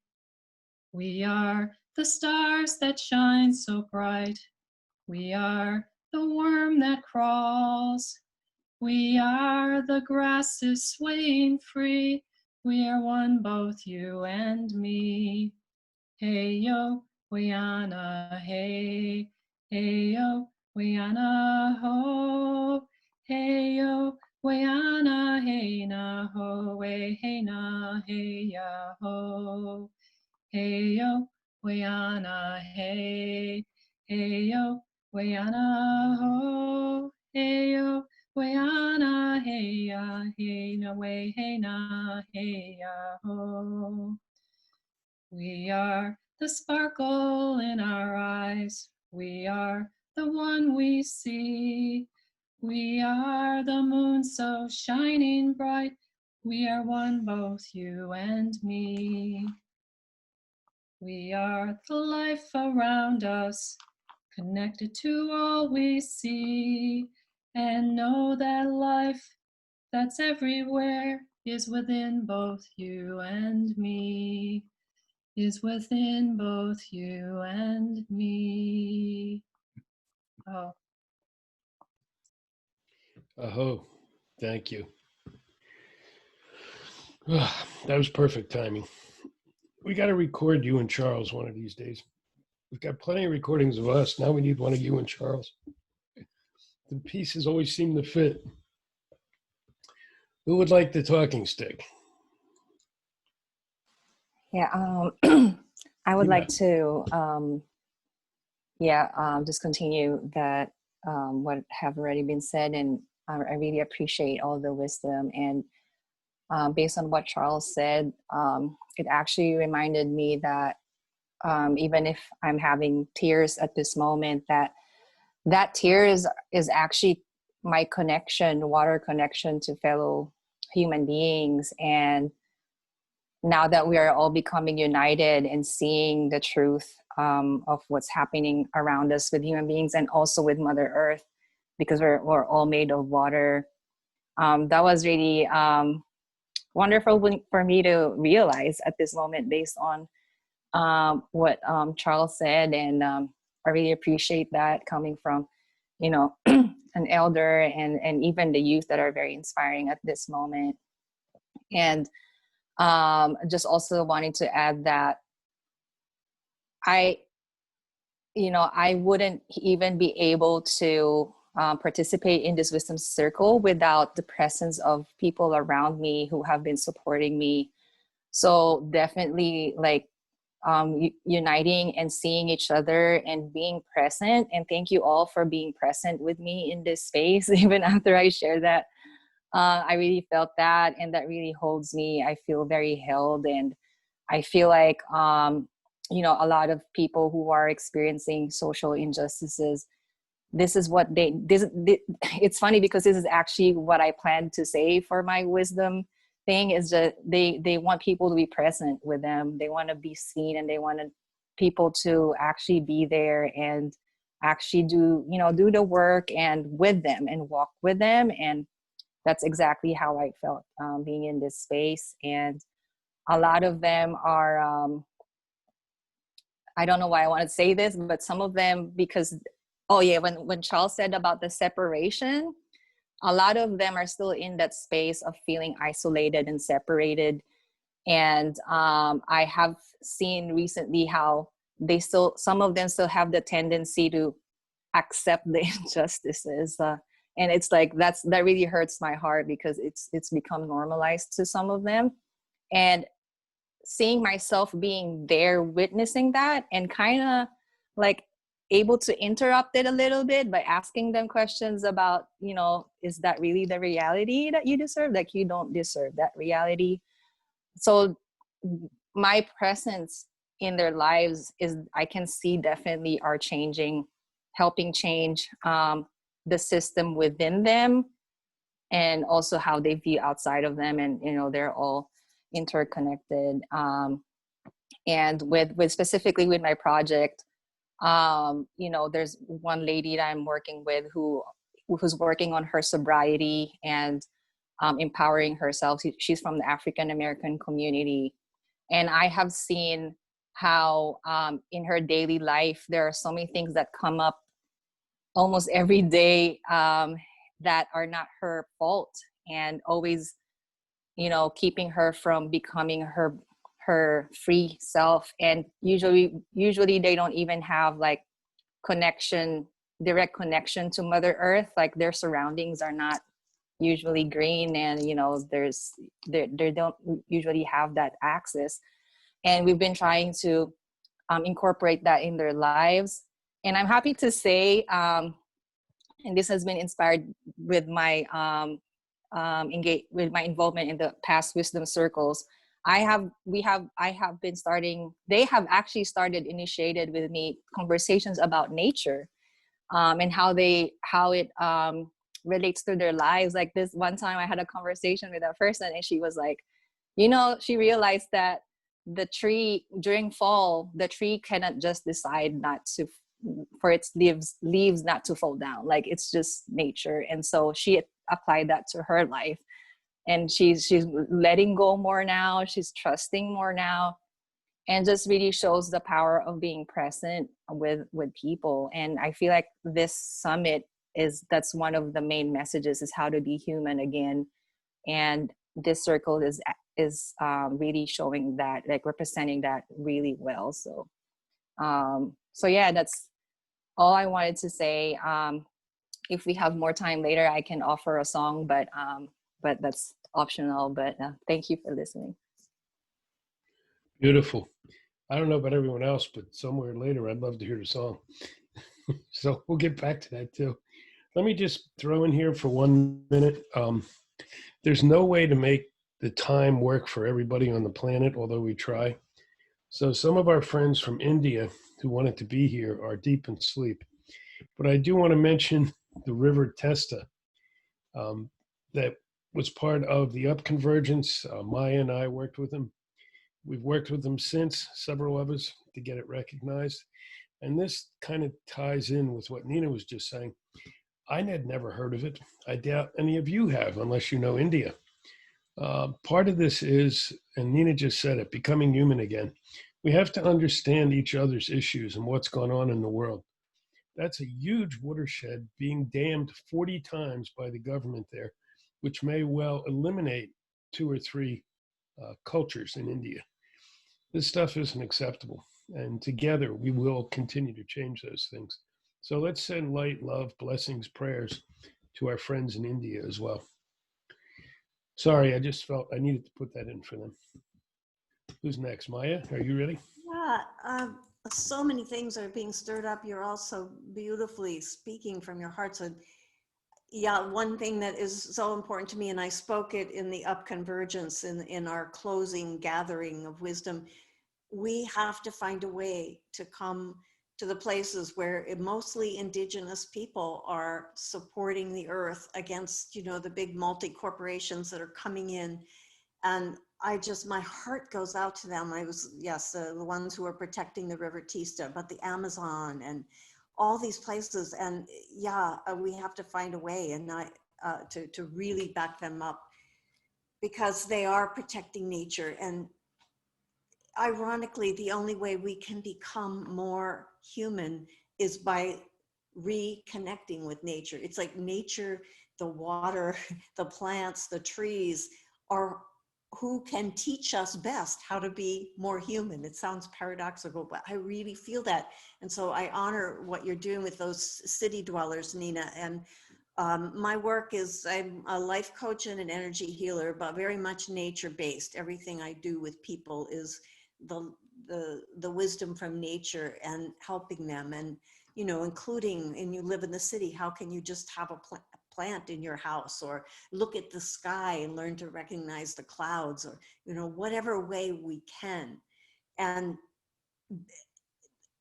F: We are the stars that shine so bright. We are the worm that crawls. We are the grasses swaying free. We are one, both you and me. Hey yo, Wiana, hey. Hey yo, Wiana, ho. Hey yo, Wiana, hey na ho, hey na, hey ya ho. Hey yo, Wiana, hey. Hey yo, Wiana, ho. Hey yo, Wiana, hey ya, hey na, way, hey na, hey ya ho. We are the sparkle in our eyes. We are the one we see. We are the moon so shining bright. We are one, both you and me. We are the life around us, connected to all we see, and know that life that's everywhere is within both you and me. Is within both you and me. Oh.
A: Aho, thank you. That was perfect timing. We got to record you and Charles one of these days. We've got plenty of recordings of us. Now we need one of you and Charles. The pieces always seem to fit. Who would like the talking stick?
K: Yeah, I would like to, just continue that what have already been said, and I really appreciate all the wisdom and based on what Charles said, it actually reminded me that even if I'm having tears at this moment, that tear is actually my connection, water connection to fellow human beings. And now that we are all becoming united and seeing the truth of what's happening around us with human beings and also with Mother Earth, because we're all made of water, that was really wonderful for me to realize at this moment based on what Charles said. And I really appreciate that coming from, an elder and even the youth that are very inspiring at this moment. And just also wanting to add that I wouldn't even be able to participate in this wisdom circle without the presence of people around me who have been supporting me. So definitely uniting and seeing each other and being present. And thank you all for being present with me in this space. Even after I shared that, I really felt that, and that really holds me. I feel very held, and I feel like, a lot of people who are experiencing social injustices, this is what it's funny because this is actually what I planned to say for my wisdom thing, is that they want people to be present with them. They want to be seen, and they want people to actually be there and actually do the work and with them and walk with them. And that's exactly how I felt being in this space. And a lot of them are, I don't know why I want to say this, but some of them, because, when Charles said about the separation, a lot of them are still in that space of feeling isolated and separated. And I have seen recently how some of them still have the tendency to accept the injustices. And it's like, that really hurts my heart, because it's become normalized to some of them. And seeing myself being there, witnessing that, and kind of like able to interrupt it a little bit by asking them questions about, is that really the reality that you deserve? Like, you don't deserve that reality. So my presence in their lives I can see definitely are helping change the system within them, and also how they view outside of them. And, they're all interconnected. And with specifically with my project, there's one lady that I'm working with who's working on her sobriety and empowering herself. She's from the African American community. And I have seen how in her daily life, there are so many things that come up almost every day that are not her fault, and always, keeping her from becoming her free self. And usually they don't even have like direct connection to Mother Earth. Like, their surroundings are not usually green, and they don't usually have that access. And we've been trying to incorporate that in their lives. And I'm happy to say, and this has been inspired with my with my involvement in the past wisdom circles. They have actually initiated with me conversations about nature, and how it relates to their lives. Like, this one time I had a conversation with a person, and she was like, she realized that the tree during fall, the tree cannot just decide for its leaves not to fall down. Like, it's just nature. And so she applied that to her life, and she's letting go more now. She's trusting more now, and just really shows the power of being present with people. And I feel like this summit that's one of the main messages, is how to be human again. And this circle is really showing that, like, representing that really well. So yeah, that's all I wanted to say. If we have more time later, I can offer a song, but that's optional. But thank you for listening.
A: Beautiful. I don't know about everyone else, but somewhere later, I'd love to hear the song. So we'll get back to that too. Let me just throw in here for 1 minute. There's no way to make the time work for everybody on the planet, although we try. So some of our friends from India who wanted to be here are deep in sleep. But I do want to mention the River Testa that was part of the Upconvergence. Maya and I worked with them. We've worked with them since, several of us, to get it recognized. And this kind of ties in with what Nina was just saying. I had never heard of it. I doubt any of you have, unless you know India. Part of this is, and Nina just said it, becoming human again. We have to understand each other's issues and what's going on in the world. That's a huge watershed being dammed 40 times by the government there, which may well eliminate 2 or 3 cultures in India. This stuff isn't acceptable. And together we will continue to change those things. So let's send light, love, blessings, prayers to our friends in India as well. Sorry, I just felt I needed to put that in for them. Who's next? Maya, are you ready?
C: Yeah, so many things are being stirred up. You're also beautifully speaking from your heart. So yeah, one thing that is so important to me, and I spoke it in the Upconvergence in our closing gathering of wisdom, we have to find a way to come to the places where mostly indigenous people are supporting the earth against, you know, the big multi-corporations that are coming in. And my heart goes out to them. Yes, the ones who are protecting the River Testa, but the Amazon and all these places. And yeah, we have to find a way and to really back them up, because they are protecting nature. And ironically, the only way we can become more human is by reconnecting with nature. It's like nature, the water, the plants, the trees are who can teach us best how to be more human. It sounds paradoxical, but I really feel that. And so I honor what you're doing with those city dwellers, Nina. And my work is, I'm a life coach and an energy healer, but very much nature-based. Everything I do with people is the wisdom from nature and helping them, and you know, including, and you live in the city, how can you just have a plant in your house, or look at the sky and learn to recognize the clouds, or you know, whatever way we can. And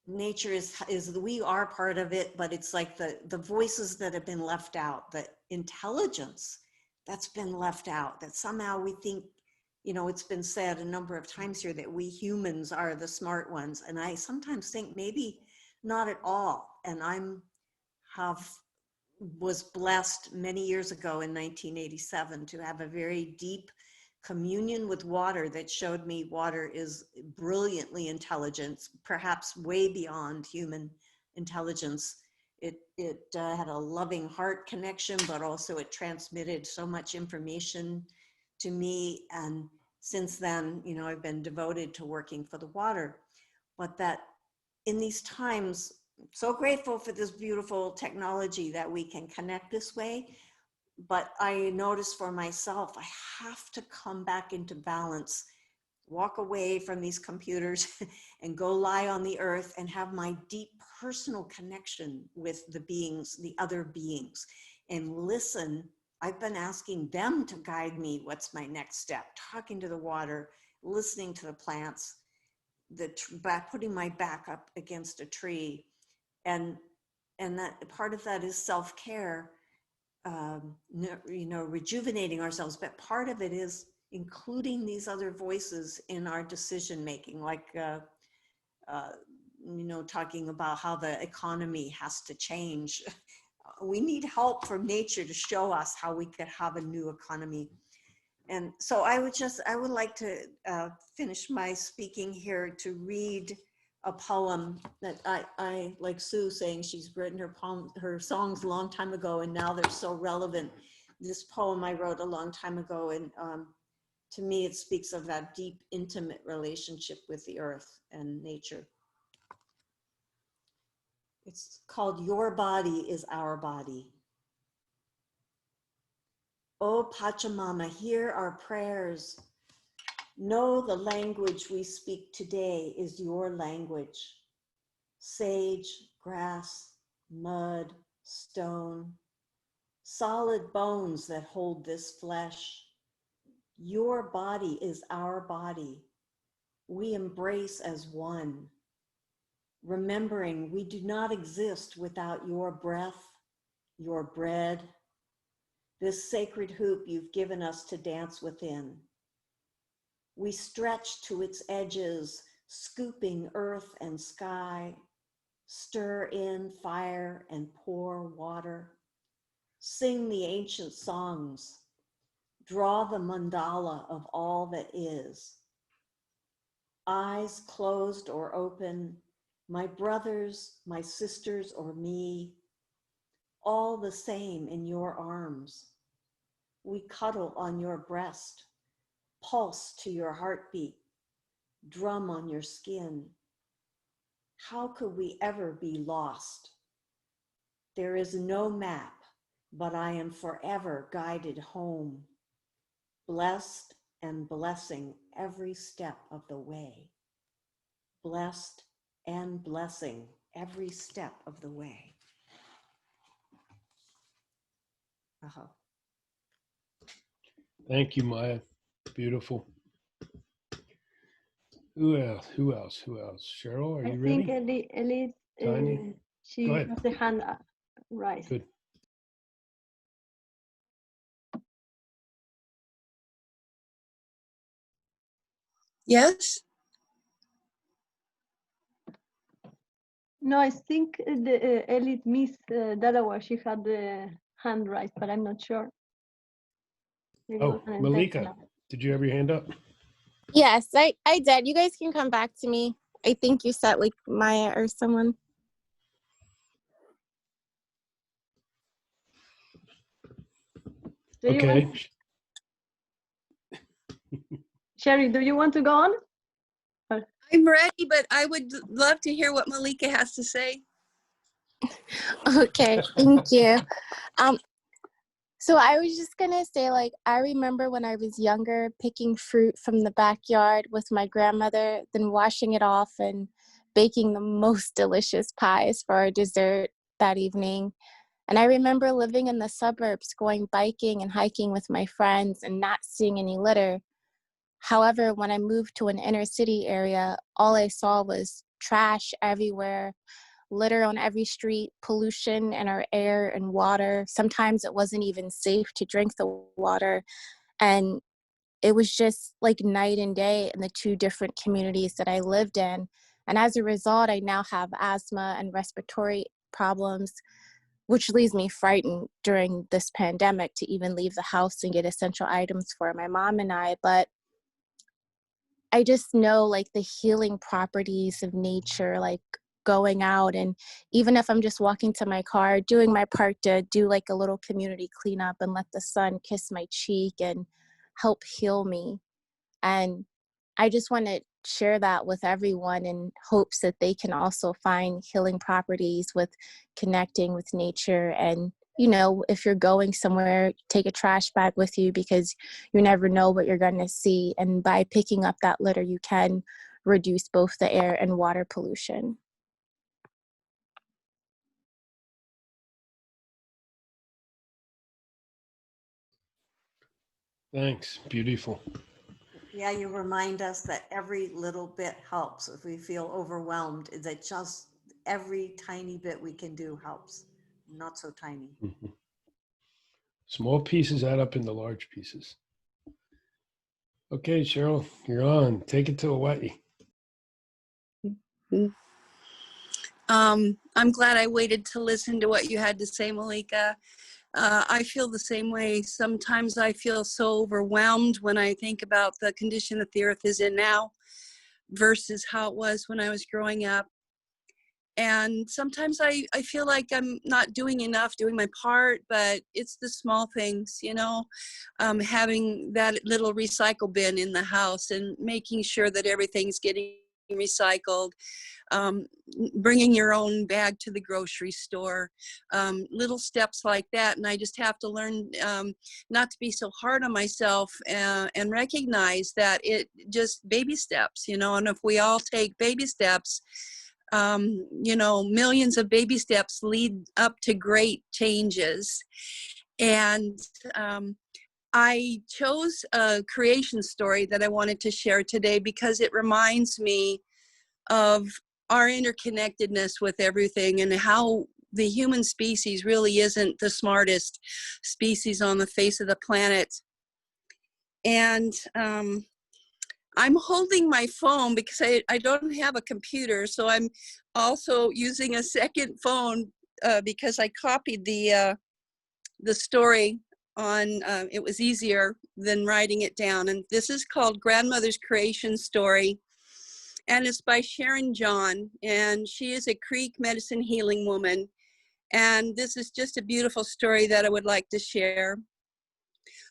C: nature is we are part of it, but it's like the voices that have been left out, the intelligence that's been left out, that somehow we think, you know, it's been said a number of times here that we humans are the smart ones. And I sometimes think maybe not at all. And was blessed many years ago in 1987 to have a very deep communion with water that showed me water is brilliantly intelligent, perhaps way beyond human intelligence. It had a loving heart connection, but also it transmitted so much information to me. And since then, you know, I've been devoted to working for the water. But that in these times, so grateful for this beautiful technology that we can connect this way. But I notice for myself, I have to come back into balance, walk away from these computers and go lie on the earth and have my deep personal connection with the beings, the other beings, and listen. I've been asking them to guide me. What's my next step? Talking to the water, listening to the plants, putting my back up against a tree. And that part of that is self-care. You know, rejuvenating ourselves, but part of it is including these other voices in our decision making, like you know, talking about how the economy has to change. We need help from nature to show us how we could have a new economy. And so I would like to finish my speaking here to read a poem that I like Sue saying she's written her songs a long time ago, and now they're so relevant. This poem I wrote a long time ago, and to me it speaks of that deep, intimate relationship with the earth and nature. It's called Your Body is Our Body. Oh Pachamama, hear our prayers. Know the language we speak today is your language. Sage, grass, mud, stone, solid bones that hold this flesh. Your body is our body. We embrace as one, remembering we do not exist without your breath, your bread, this sacred hoop you've given us to dance within. We stretch to its edges, scooping earth and sky, stir in fire and pour water, sing the ancient songs, draw the mandala of all that is. Eyes closed or open, my brothers, my sisters, or me, all the same in your arms. We cuddle on your breast, pulse to your heartbeat, drum on your skin. How could we ever be lost? There is no map, but I am forever guided home, blessed and blessing every step of the way. Blessed and blessing every step of the way.
A: Thank you, Maya. Beautiful. Who else? Who else? Who else? Cheryl, are
B: I
A: you
B: think
A: ready?
B: Elise,
A: Tanya? Go
B: she
A: ahead.
B: has the hand raised.
A: Good.
G: Yes?
B: No, I think the Elite Miss Delaware, she had the hand raised, but I'm not sure. Maybe it
A: Oh,
B: was an
A: Malika,
B: intentional.
A: did you have your hand up?
M: Yes, I did. You guys can come back to me. I think you said like Maya or someone.
B: Do you
A: Okay.
B: want, Sherry, do you want to go on? Or-
G: I'm ready, but I would love to hear what Malika has to say.
M: Okay, thank you. So I was just gonna say, like, I remember when I was younger, picking fruit from the backyard with my grandmother, then washing it off and baking the most delicious pies for our dessert that evening. And I remember living in the suburbs, going biking and hiking with my friends and not seeing any litter. However, when I moved to an inner city area, all I saw was trash everywhere, litter on every street, pollution in our air and water. Sometimes it wasn't even safe to drink the water. And it was just like night and day in the two different communities that I lived in. And as a result, I now have asthma and respiratory problems, which leaves me frightened during this pandemic to even leave the house and get essential items for my mom and I. But I just know like the healing properties of nature, like going out, and even if I'm just walking to my car, doing my part to do like a little community cleanup and let the sun kiss my cheek and help heal me. And I just want to share that with everyone in hopes that they can also find healing properties with connecting with nature. And, you know, if you're going somewhere, take a trash bag with you because you never know what you're going to see. And by picking up that litter, you can reduce both the air and water pollution.
A: Thanks. Beautiful.
C: Yeah, you remind us that every little bit helps. If we feel overwhelmed, that just every tiny bit we can do helps. Not so tiny.
A: Mm-hmm. Small pieces add up into large pieces. Okay, Cheryl, you're on. Take it to Hawaii.
G: I'm glad I waited to listen to what you had to say, Malika. I feel the same way. Sometimes I feel so overwhelmed when I think about the condition that the earth is in now versus how it was when I was growing up. And sometimes I feel like I'm not doing enough, doing my part, but it's the small things, you know, having that little recycle bin in the house and making sure that everything's getting recycled, bringing your own bag to the grocery store, little steps like that. And I just have to learn not to be so hard on myself and recognize that it just baby steps, you know, and if we all take baby steps, you know, millions of baby steps lead up to great changes. And I chose a creation story that I wanted to share today because it reminds me of our interconnectedness with everything and how the human species really isn't the smartest species on the face of the planet. And I'm holding my phone because I don't have a computer, so I'm also using a second phone because I copied the story on, it was easier than writing it down. And this is called Grandmother's Creation Story, and it's by Sharon John, and she is a Creek medicine healing woman. And this is just a beautiful story that I would like to share.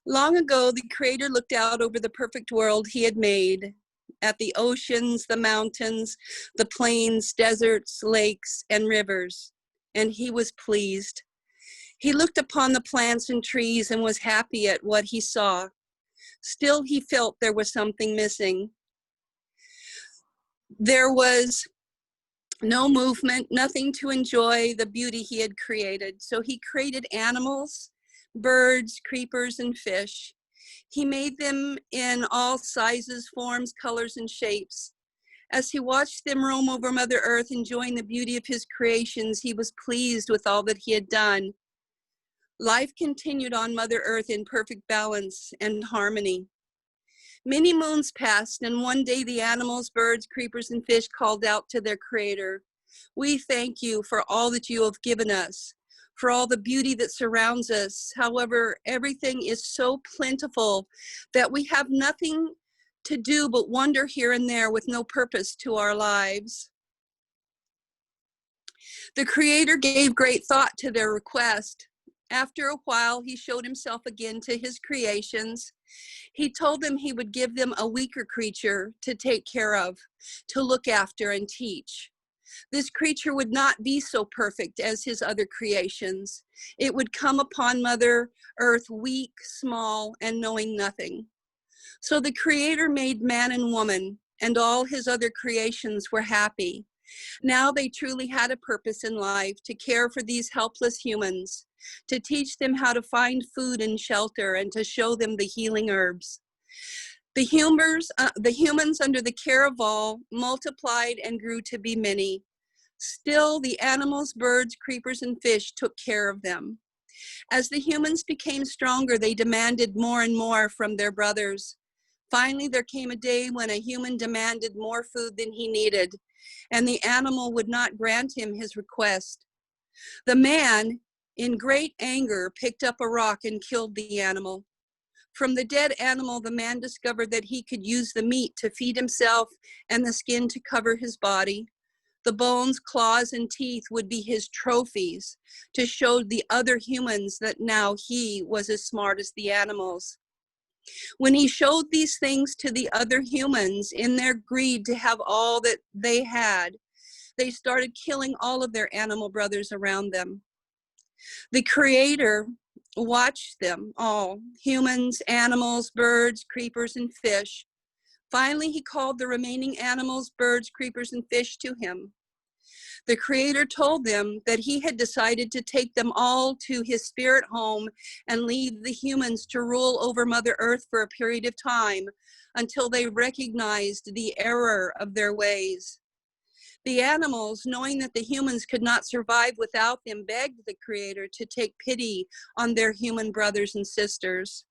G: Long ago, the Creator looked out over the perfect world he had made, at the oceans, the mountains, the plains, deserts, lakes, and rivers, and he was pleased. He looked upon the plants and trees and was happy at what he saw. Still, he felt there was something missing. There was no movement, nothing to enjoy the beauty he had created. So he created animals, birds, creepers, and fish. He made them in all sizes, forms, colors, and shapes. As he watched them roam over Mother Earth, enjoying the beauty of his creations, he was pleased with all that he had done. Life continued on Mother Earth in perfect balance and harmony. Many moons passed, and one day the animals, birds, creepers, and fish called out to their Creator. We thank you for all that you have given us, for all the beauty that surrounds us. However, everything is so plentiful that we have nothing to do but wander here and there with no purpose to our lives. The Creator gave great thought to their request. After a while, he showed himself again to his creations. He told them he would give them a weaker creature to take care of, to look after and teach. This creature would not be so perfect as his other creations. It would come upon Mother Earth weak, small, and knowing nothing. So the Creator made man and woman, and all his other creations were happy. Now they truly had a purpose in life, to care for these helpless humans, to teach them how to find food and shelter, and to show them the healing herbs. The humans under the care of all multiplied and grew to be many. Still, the animals, birds, creepers, and fish took care of them. As the humans became stronger, they demanded more and more from their brothers. Finally, there came a day when a human demanded more food than he needed, and the animal would not grant him his request. The man, in great anger, picked up a rock and killed the animal. From the dead animal, the man discovered that he could use the meat to feed himself and the skin to cover his body. The bones, claws, and teeth would be his trophies to show the other humans that now he was as smart as the animals. When he showed these things to the other humans in their greed to have all that they had, they started killing all of their animal brothers around them. The Creator watched them all, humans, animals, birds, creepers, and fish. Finally, he called the remaining animals, birds, creepers, and fish to him. The Creator told them that he had decided to take them all to his spirit home and leave the humans to rule over Mother Earth for a period of time until they recognized the error of their ways. The animals, knowing that the humans could not survive without them, begged the Creator to take pity on their human brothers and sisters.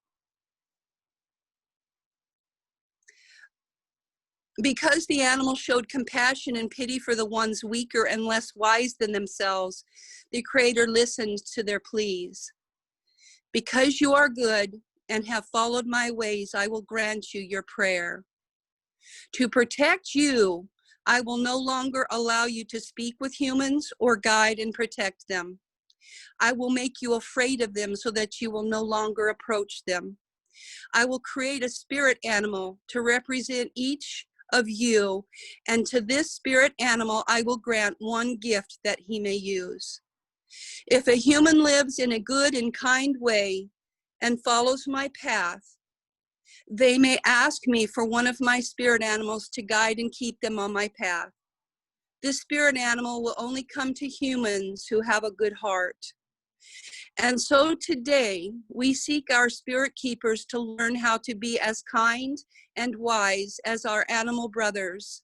G: Because the animals showed compassion and pity for the ones weaker and less wise than themselves, the Creator listened to their pleas. Because you are good and have followed my ways, I will grant you your prayer. To protect you, I will no longer allow you to speak with humans or guide and protect them. I will make you afraid of them so that you will no longer approach them. I will create a spirit animal to represent each of you, and to this spirit animal I will grant one gift that he may use. If a human lives in a good and kind way and follows my path, they may ask me for one of my spirit animals to guide and keep them on my path. This spirit animal will only come to humans who have a good heart. And so today, we seek our spirit keepers to learn how to be as kind and wise as our animal brothers.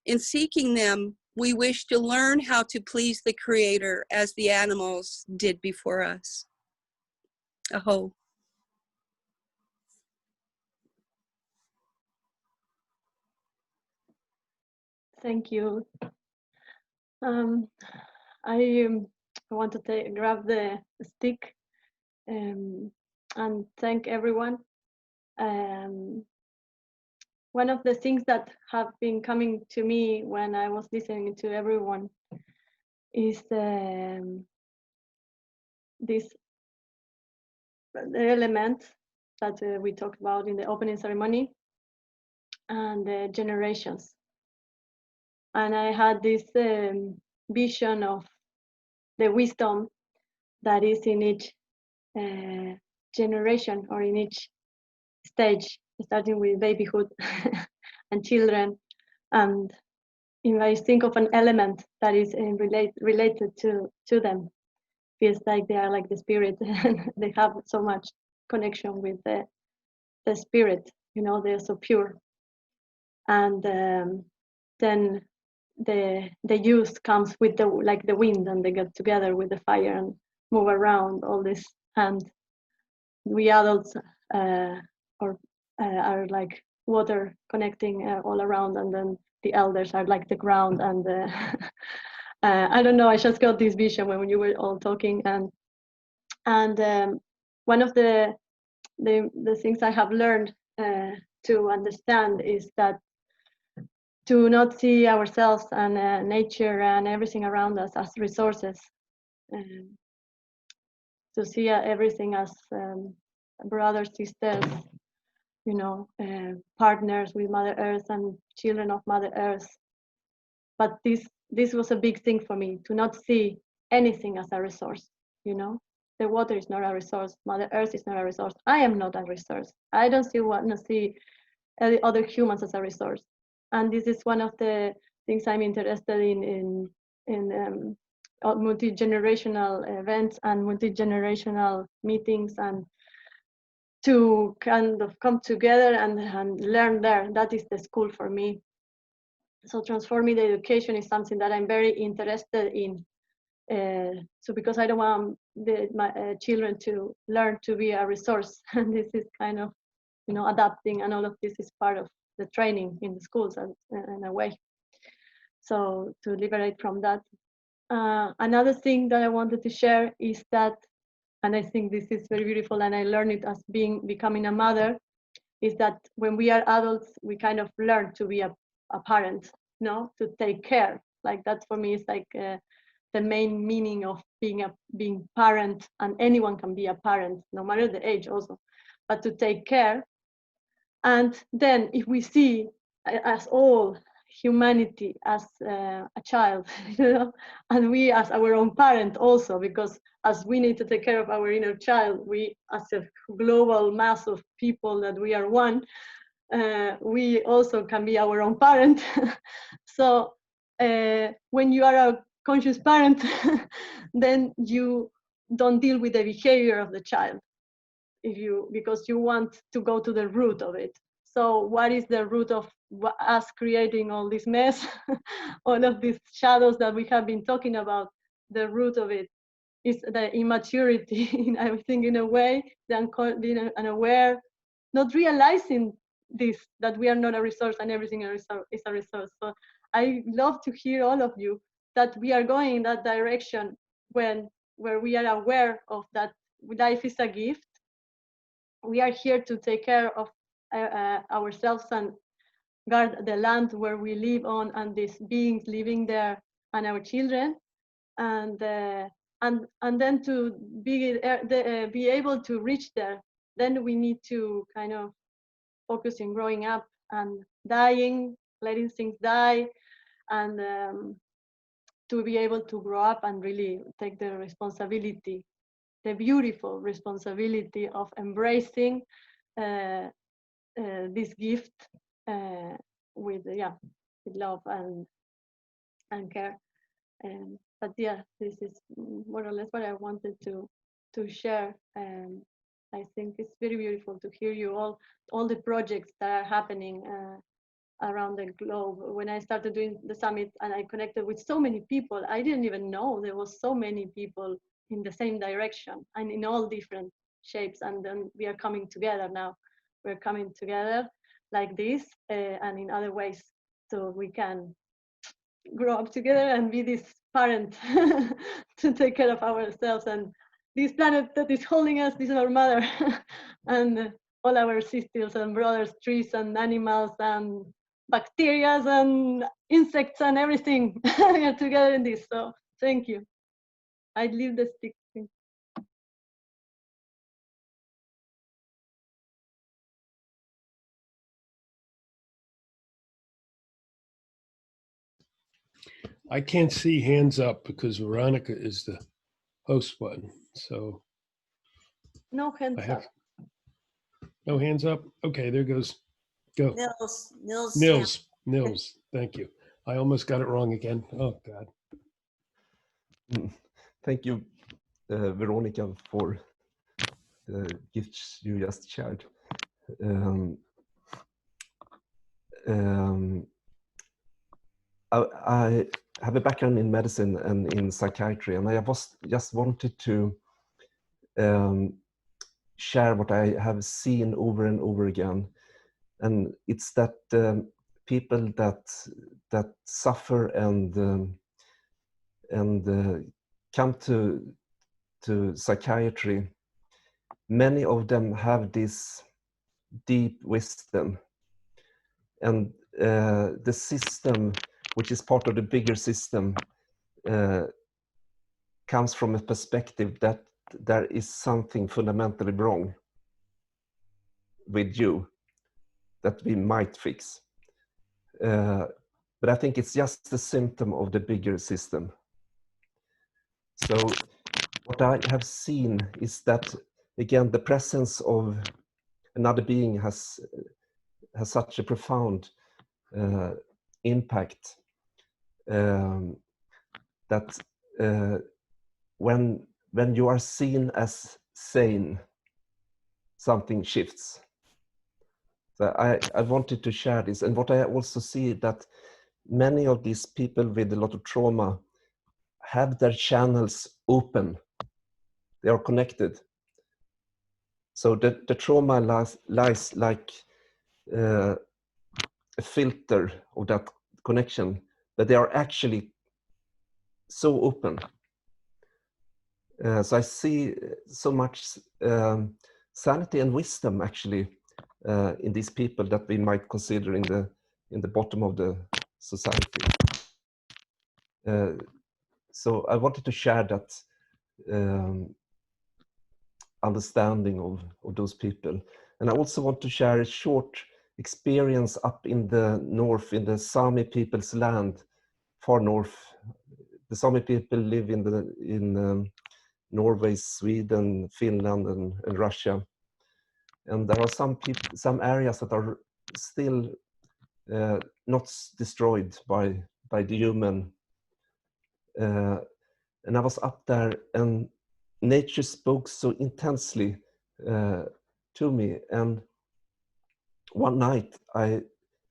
G: In seeking them, we wish to learn how to please the Creator as the animals did before us. Aho.
B: Thank you. I want to grab the stick and thank everyone. One of the things that have been coming to me when I was listening to everyone is this the element that we talked about in the opening ceremony and the generations. And I had this vision of the wisdom that is in each generation or in each stage, starting with babyhood and children. And if I think of an element that is related to them, feels like they are like the spirit and they have so much connection with the spirit, you know, they're so pure. And then the youth comes with the wind, and they get together with the fire and move around all this. And we adults are like water connecting all around, and then the elders are like the ground. And I don't know, I just got this vision when you were all talking. And one of the things I have learned to understand is that to not see ourselves and nature and everything around us as resources, to see everything as brothers, sisters, you know, partners with Mother Earth and children of Mother Earth. But this was a big thing for me, to not see anything as a resource, you know. The water is not a resource. Mother Earth is not a resource. I am not a resource. I don't want to see other humans as a resource. And this is one of the things I'm interested in multi-generational events and multi-generational meetings, and to kind of come together and learn there. That is the school for me. So transforming the education is something that I'm very interested in. So because I don't want my children to learn to be a resource, and this is kind of, you know, adapting, and all of this is part of the training in the schools in a way. So to liberate from that. Another thing that I wanted to share is that, and I think this is very beautiful, and I learned it as becoming a mother, is that when we are adults, we kind of learn to be a parent, no, to take care. Like that for me is like the main meaning of being parent, and anyone can be a parent, no matter the age also, but to take care. And then if we see as all humanity as a child, you know, and we as our own parent also, because as we need to take care of our inner child, we as a global mass of people that we are one, we also can be our own parent. So when you are a conscious parent, then you don't deal with the behavior of the child, because you want to go to the root of it. So what is the root of us creating all this mess, all of these shadows that we have been talking about? The root of it is the immaturity, I think, in a way, being unaware, not realizing this, that we are not a resource and everything is a resource. So I love to hear all of you that we are going in that direction, where we are aware of that life is a gift. We are here to take care of ourselves and guard the land where we live on, and these beings living there, and our children, and then to be able to reach there. Then we need to kind of focus in growing up and dying, letting things die, and to be able to grow up and really take the responsibility, the beautiful responsibility of embracing this gift with love and care. But yeah, this is more or less what I wanted to share. And I think it's very beautiful to hear you all the projects that are happening around the globe. When I started doing the summit and I connected with so many people, I didn't even know there was so many people in the same direction and in all different shapes. And then we are coming together now. We're coming together like this and in other ways, so we can grow up together and be this parent to take care of ourselves and this planet that is holding us. This is our mother and all our sisters and brothers, trees and animals and bacteria and insects and everything. We are together in this. So thank you. I leave the stick.
A: I can't see hands up because Veronica is the host button. So
B: No hands
A: I have
B: up.
A: no hands up. Okay, there goes. Go. Nils. Thank you. I almost got it wrong again. Oh God.
H: Thank you, Veronica, for the gifts you just shared. I have a background in medicine and in psychiatry, and I just wanted to share what I have seen over and over again. And it's that people that suffer and come to psychiatry, many of them have this deep wisdom, and the system, which is part of the bigger system, comes from a perspective that there is something fundamentally wrong with you that we might fix. But I think it's just a symptom of the bigger system. So what I have seen is that, again, the presence of another being has such a profound impact that when you are seen as sane, something shifts. So I wanted to share this. And what I also see that many of these people with a lot of trauma have their channels open. They are connected. So the trauma lies like a filter of that connection, but they are actually so open. So I see so much sanity and wisdom actually in these people that we might consider in the bottom of the society. So I wanted to share that understanding of those people. And I also want to share a short experience up in the north, in the Sami people's land, far north. The Sami people live in Norway, Sweden, Finland, and Russia. And there are some areas that are still not destroyed by the human. And I was up there, and nature spoke so intensely to me. And one night I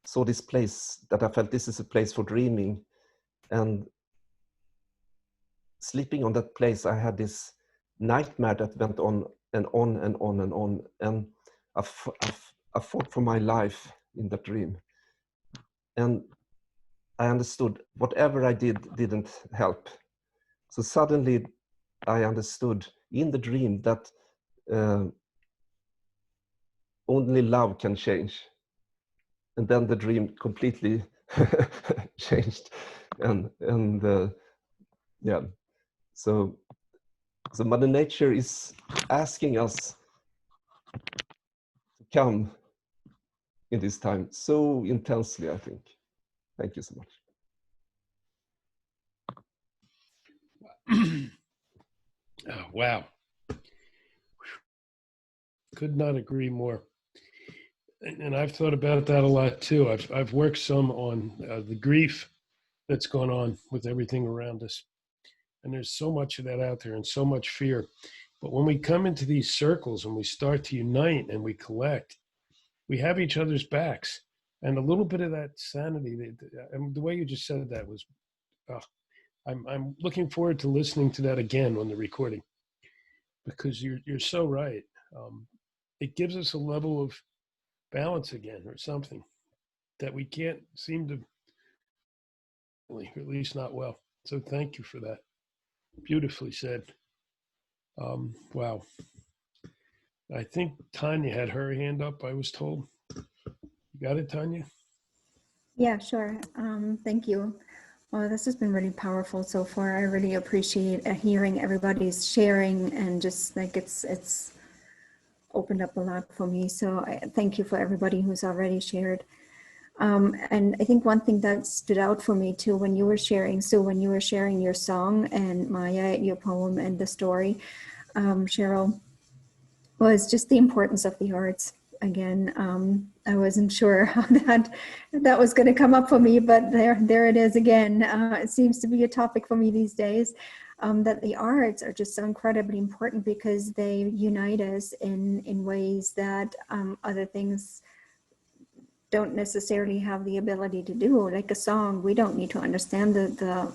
H: saw this place that I felt this is a place for dreaming. And sleeping on that place, I had this nightmare that went on and on and on and on. And I fought for my life in that dream. And I understood whatever I did didn't help. So suddenly I understood in the dream that only love can change. And then the dream completely changed. And yeah, so Mother Nature is asking us to come in this time so intensely, I think. Thank you so much.
A: Oh, wow. Could not agree more. And I've thought about that a lot too. I've worked some on the grief that's going on with everything around us. And there's so much of that out there and so much fear. But when we come into these circles and we start to unite and we collect, we have each other's backs. And a little bit of that sanity, the way you just said that was, I'm looking forward to listening to that again on the recording, because you're so right. It gives us a level of balance again, or something that we can't seem to, or at least not well. So thank you for that. Beautifully said. Wow. I think Tanya had her hand up, I was told. You got it, Tanya?
E: Yeah, sure. Thank you. Well, this has been really powerful so far. I really appreciate hearing everybody's sharing, and just like it's opened up a lot for me. So I thank you for everybody who's already shared. And I think one thing that stood out for me too, when you were sharing, so when you were sharing your song, and Maya, your poem and the story, Cheryl, was just the importance of the arts. Again, I wasn't sure how that was going to come up for me, but there it is again. It seems to be a topic for me these days, that the arts are just so incredibly important, because they unite us in ways that other things don't necessarily have the ability to do. Like a song, we don't need to understand the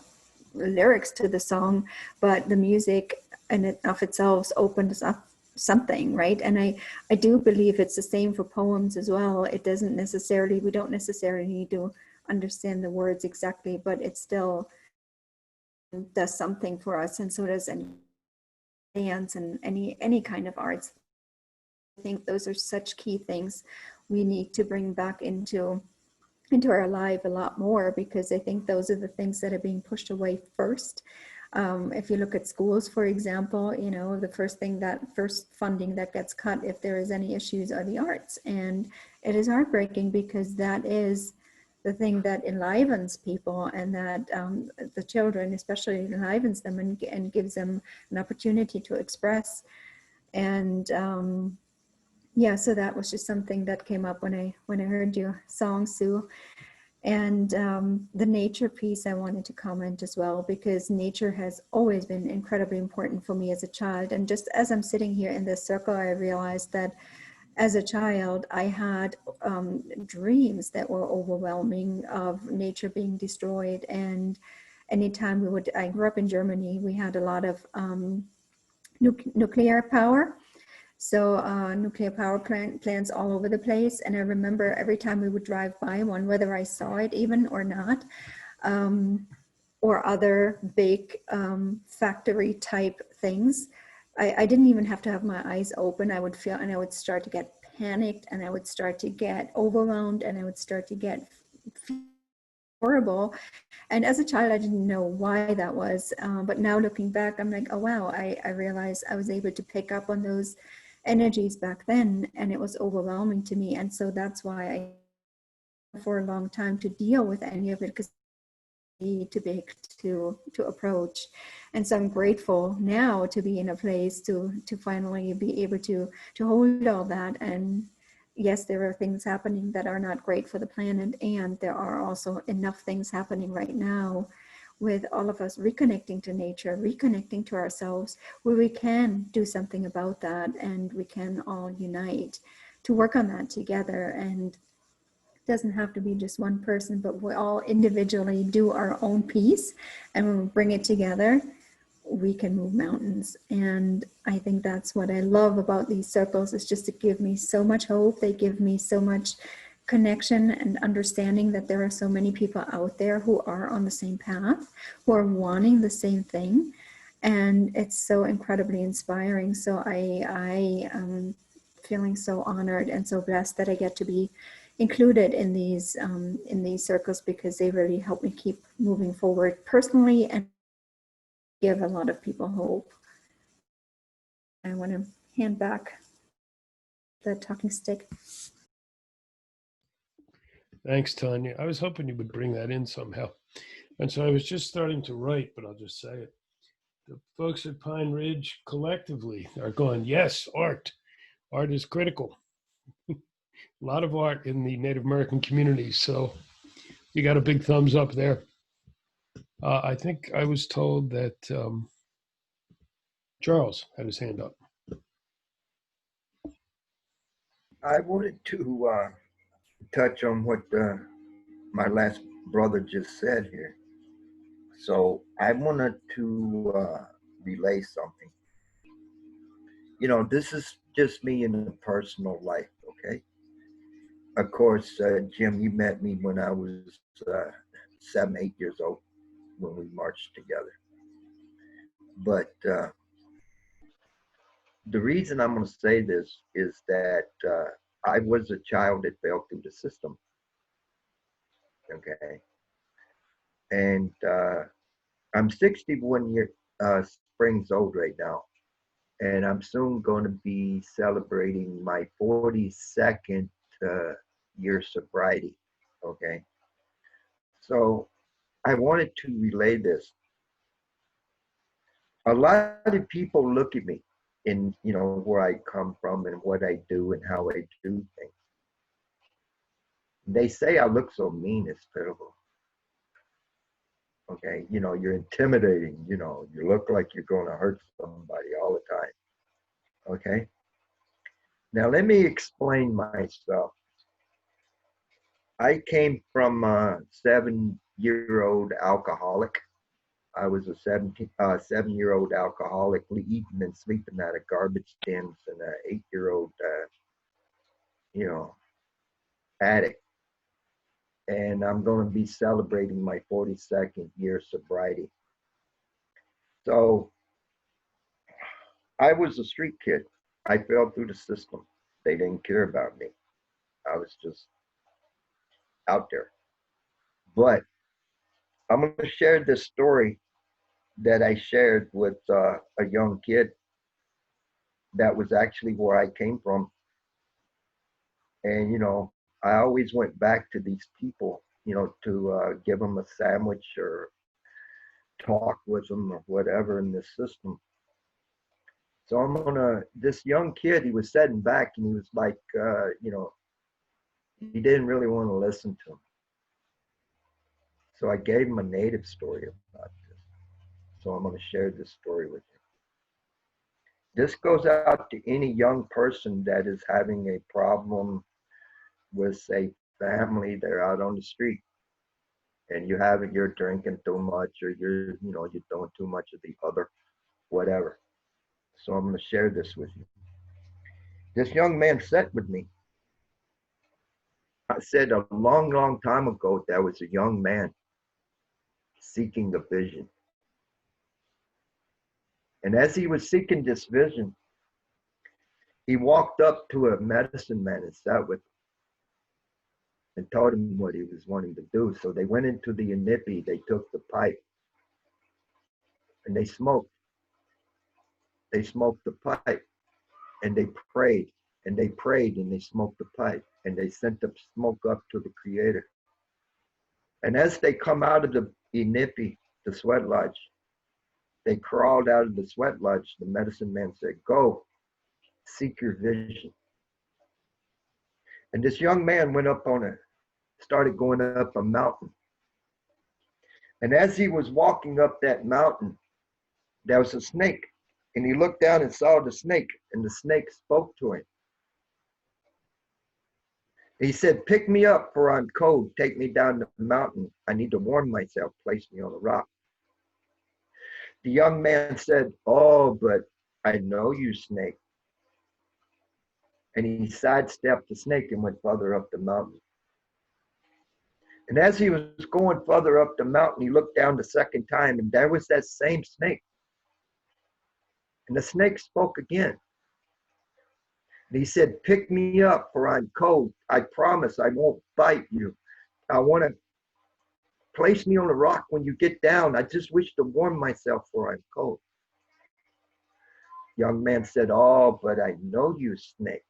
E: lyrics to the song, but the music in it of itself opens up something, right? And I do believe it's the same for poems as well. It doesn't necessarily, we don't necessarily need to understand the words exactly, but it still does something for us. And so does any dance and any kind of arts. I think those are such key things we need to bring back into our life a lot more, because I think those are the things that are being pushed away first. If you look at schools, for example, you know, the first funding that gets cut, if there is any issues, are the arts. And it is heartbreaking, because that is the thing that enlivens people, and that the children especially enlivens them and gives them an opportunity to express. And yeah, so that was just something that came up when I heard your song, Sue. And the nature piece, I wanted to comment as well, because nature has always been incredibly important for me as a child. And just as I'm sitting here in this circle, I realized that as a child, I had dreams that were overwhelming of nature being destroyed. And anytime I grew up in Germany, we had a lot of nuclear power. So nuclear power plants all over the place. And I remember every time we would drive by one, whether I saw it even or not, or other big factory type things, I didn't even have to have my eyes open. I would feel, and I would start to get panicked, and I would start to get overwhelmed, and I would start to get horrible. And as a child, I didn't know why that was. But now looking back, I'm like, oh, wow, I realized I was able to pick up on those energies back then, and it was overwhelming to me. And so that's why for a long time to deal with any of it, because too big to approach. And so I'm grateful now to be in a place to finally be able to hold all that. And yes, there are things happening that are not great for the planet, and there are also enough things happening right now with all of us reconnecting to nature, reconnecting to ourselves, where we can do something about that, and we can all unite to work on that together. And it doesn't have to be just one person, but we all individually do our own piece, and when we bring it together, we can move mountains. And I think that's what I love about these circles, is just to give me so much hope. They give me so much connection and understanding that there are so many people out there who are on the same path, who are wanting the same thing. And it's so incredibly inspiring. So I am feeling so honored and so blessed that I get to be included in these circles, because they really help me keep moving forward personally and give a lot of people hope. I want to hand back the talking stick.
A: Thanks, Tanya. I was hoping you would bring that in somehow. And so I was just starting to write, but I'll just say it. The folks at Pine Ridge collectively are going, yes, art. Art is critical. A lot of art in the Native American communities. So you got a big thumbs up there. I think I was told that Charles had his hand up.
D: I wanted to touch on what my last brother just said here. So I wanted to relay something. You know, this is just me in a personal life, okay? Of course, Jim, you met me when I was 7, 8 years old when we marched together. But the reason I'm going to say this is that I was a child that fell through the system, okay? And I'm 61 springs old right now, and I'm soon going to be celebrating my 42nd year sobriety, okay? So I wanted to relay this. A lot of people look at me in, you know, where I come from and what I do and how I do things. They say I look so mean, it's pitiful. Okay, you know, you're intimidating, you know, you look like you're going to hurt somebody all the time. Okay, now let me explain myself. I came from a 7-year-old alcoholic. I was a 7-year-old alcoholic, eating and sleeping out of garbage tins, and an 8-year-old, you know, addict. And I'm going to be celebrating my 42nd year sobriety. So I was a street kid. I fell through the system. They didn't care about me. I was just out there. But I'm going to share this story that I shared with a young kid that was actually where I came from. And, you know, I always went back to these people, you know, to give them a sandwich or talk with them or whatever in this system. So this young kid, he was sitting back and he was like, you know, he didn't really want to listen to him. So I gave him a native story about this. So I'm going to share this story with you. This goes out to any young person that is having a problem with a family. They're out on the street and you're drinking too much, or you're doing too much of the other, whatever. So I'm going to share this with you. This young man sat with me. I said a long, long time ago, there was a young man seeking a vision. And as he was seeking this vision, he walked up to a medicine man and sat with him and told him what he was wanting to do. So they went into the inipi, they took the pipe, and they smoked. They smoked the pipe, and they prayed, and they prayed, and they smoked the pipe, and they sent the smoke up to the Creator. And as they come out of the inipi, the sweat lodge, they crawled out of the sweat lodge. The medicine man said, "Go, seek your vision." And this young man started going up a mountain. And as he was walking up that mountain, there was a snake. And he looked down and saw the snake, and the snake spoke to him. He said, "Pick me up, for I'm cold. Take me down the mountain. I need to warm myself. Place me on a rock." The young man said, "Oh, but I know you, snake." And he sidestepped the snake and went further up the mountain. And as he was going further up the mountain, he looked down the second time, and there was that same snake. And the snake spoke again. And he said, "Pick me up, for I'm cold. I promise I won't bite you. I want to place me on a rock when you get down. I just wish to warm myself, for I'm cold." Young man said, "Oh, but I know you, snake."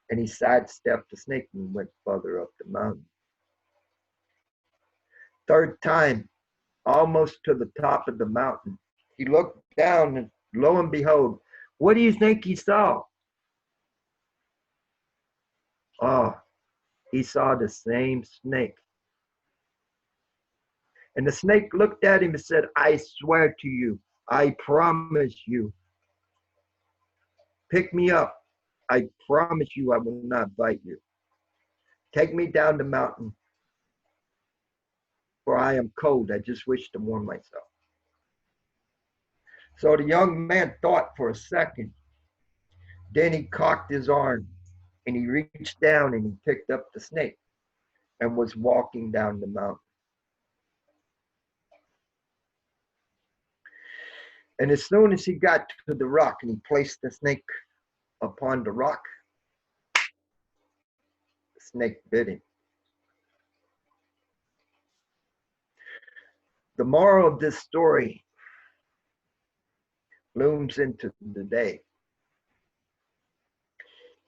D: And he sidestepped the snake and went further up the mountain. Third time, almost to the top of the mountain, he looked down, and lo and behold, what do you think he saw? Oh, he saw the same snake. And the snake looked at him and said, I swear to you, I promise you, pick me up. I promise you I will not bite you. Take me down the mountain, for I am cold. I just wish to warm myself. So the young man thought for a second. Then he cocked his arm and he reached down and he picked up the snake and was walking down the mountain. And as soon as he got to the rock and he placed the snake upon the rock, the snake bit him. The moral of this story blooms into the day.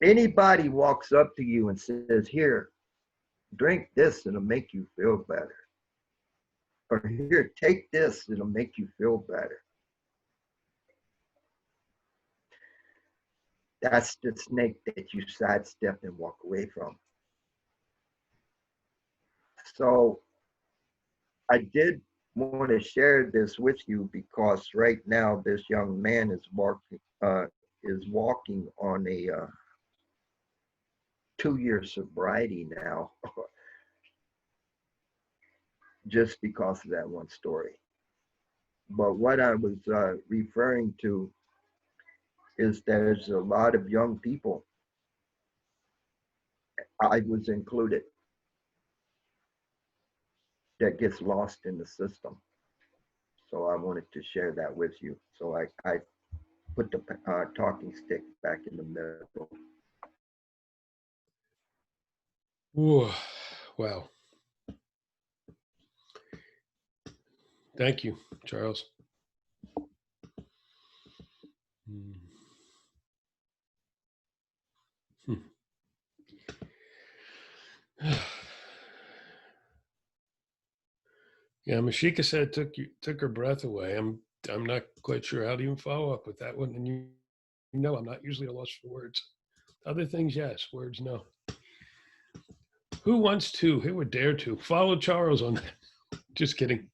D: Anybody walks up to you and says, here, drink this, it'll make you feel better. Or here, take this, it'll make you feel better. That's the snake that you sidestep and walk away from. So I did want to share this with you because right now this young man is walking on a 2-year sobriety now, just because of that one story. But what I was referring to is there's a lot of young people, I was included, that gets lost in the system. So I wanted to share that with you. So I put the talking stick back in the middle.
A: Whoa. Wow. Thank you, Charles. Yeah, Mashika said took her breath away. I'm not quite sure how to even follow up with that one. And you know I'm not usually a loss for words. Other things, yes. Words, no. Who wants to? Who would dare to follow Charles on that? Just kidding.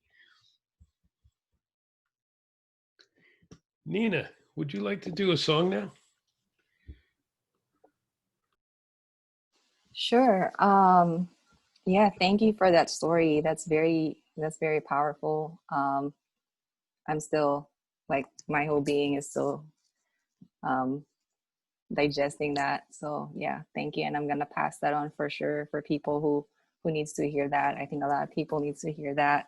A: Nina, would you like to do a song now?
K: Sure. Yeah, thank you for that story. That's very powerful. I'm still, like, my whole being is still digesting that. So yeah, thank you. And I'm gonna pass that on for sure for people who needs to hear that. I think a lot of people needs to hear that.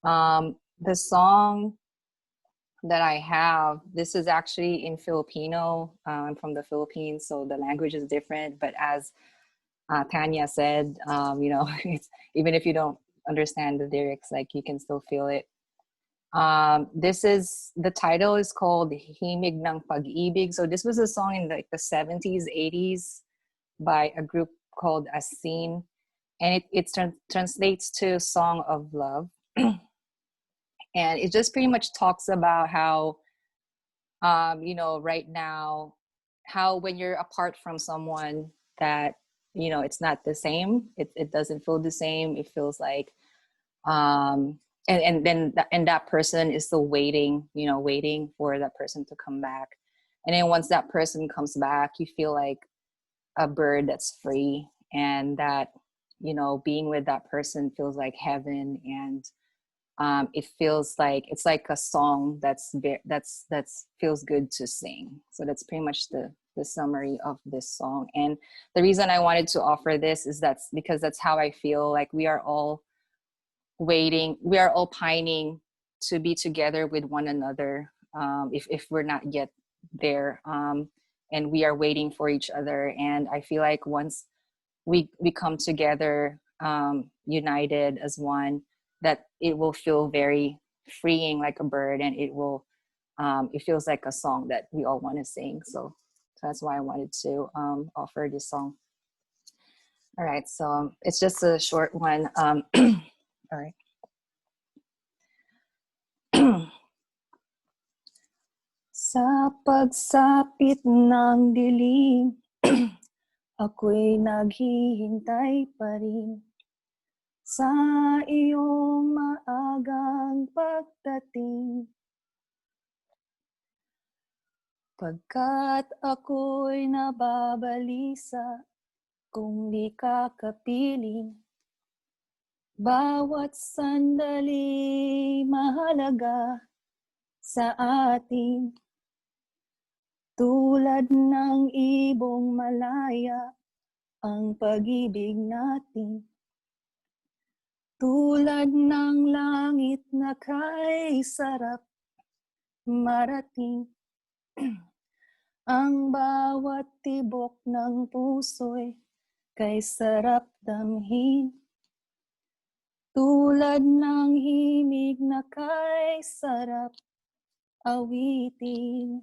K: The song that I have, this is actually in Filipino. I'm from the Philippines, so the language is different. But as Tanya said, you know, it's, even if you don't understand the lyrics, like, you can still feel it. This is, the title is called Himig ng Pag-ibig. So this was a song in like the 70s, 80s by a group called Asin. And it translates to Song of Love. And it just pretty much talks about how, you know, right now, how when you're apart from someone that, you know, it's not the same. It doesn't feel the same. It feels like, and then that person is still waiting, you know, waiting for that person to come back. And then once that person comes back, you feel like a bird that's free, and that, you know, being with that person feels like heaven. And it feels like, it's like a song that's feels good to sing. So that's pretty much the summary of this song. And the reason I wanted to offer this is because that's how I feel. Like, we are all waiting, we are all pining to be together with one another, if we're not yet there, and we are waiting for each other. And I feel like once we come together, united as one, that it will feel very freeing, like a bird, and it will it feels like a song that we all want to sing. So that's why I wanted to offer this song. All right, so it's just a short one. All right. Sa pagsapit ng dilim, ako'y naghihintay pa rin sa iyong maagang pagdating. Pagkat ako'y nababalisa kung di ka kapiling, bawat sandali mahalaga sa atin. Tulad ng ibong malaya ang pag-ibig natin. Tulad ng langit na kay sarap marating. Ang bawat tibok ng puso'y kay sarap damhin. Tulad ng himig na kay sarap awitin.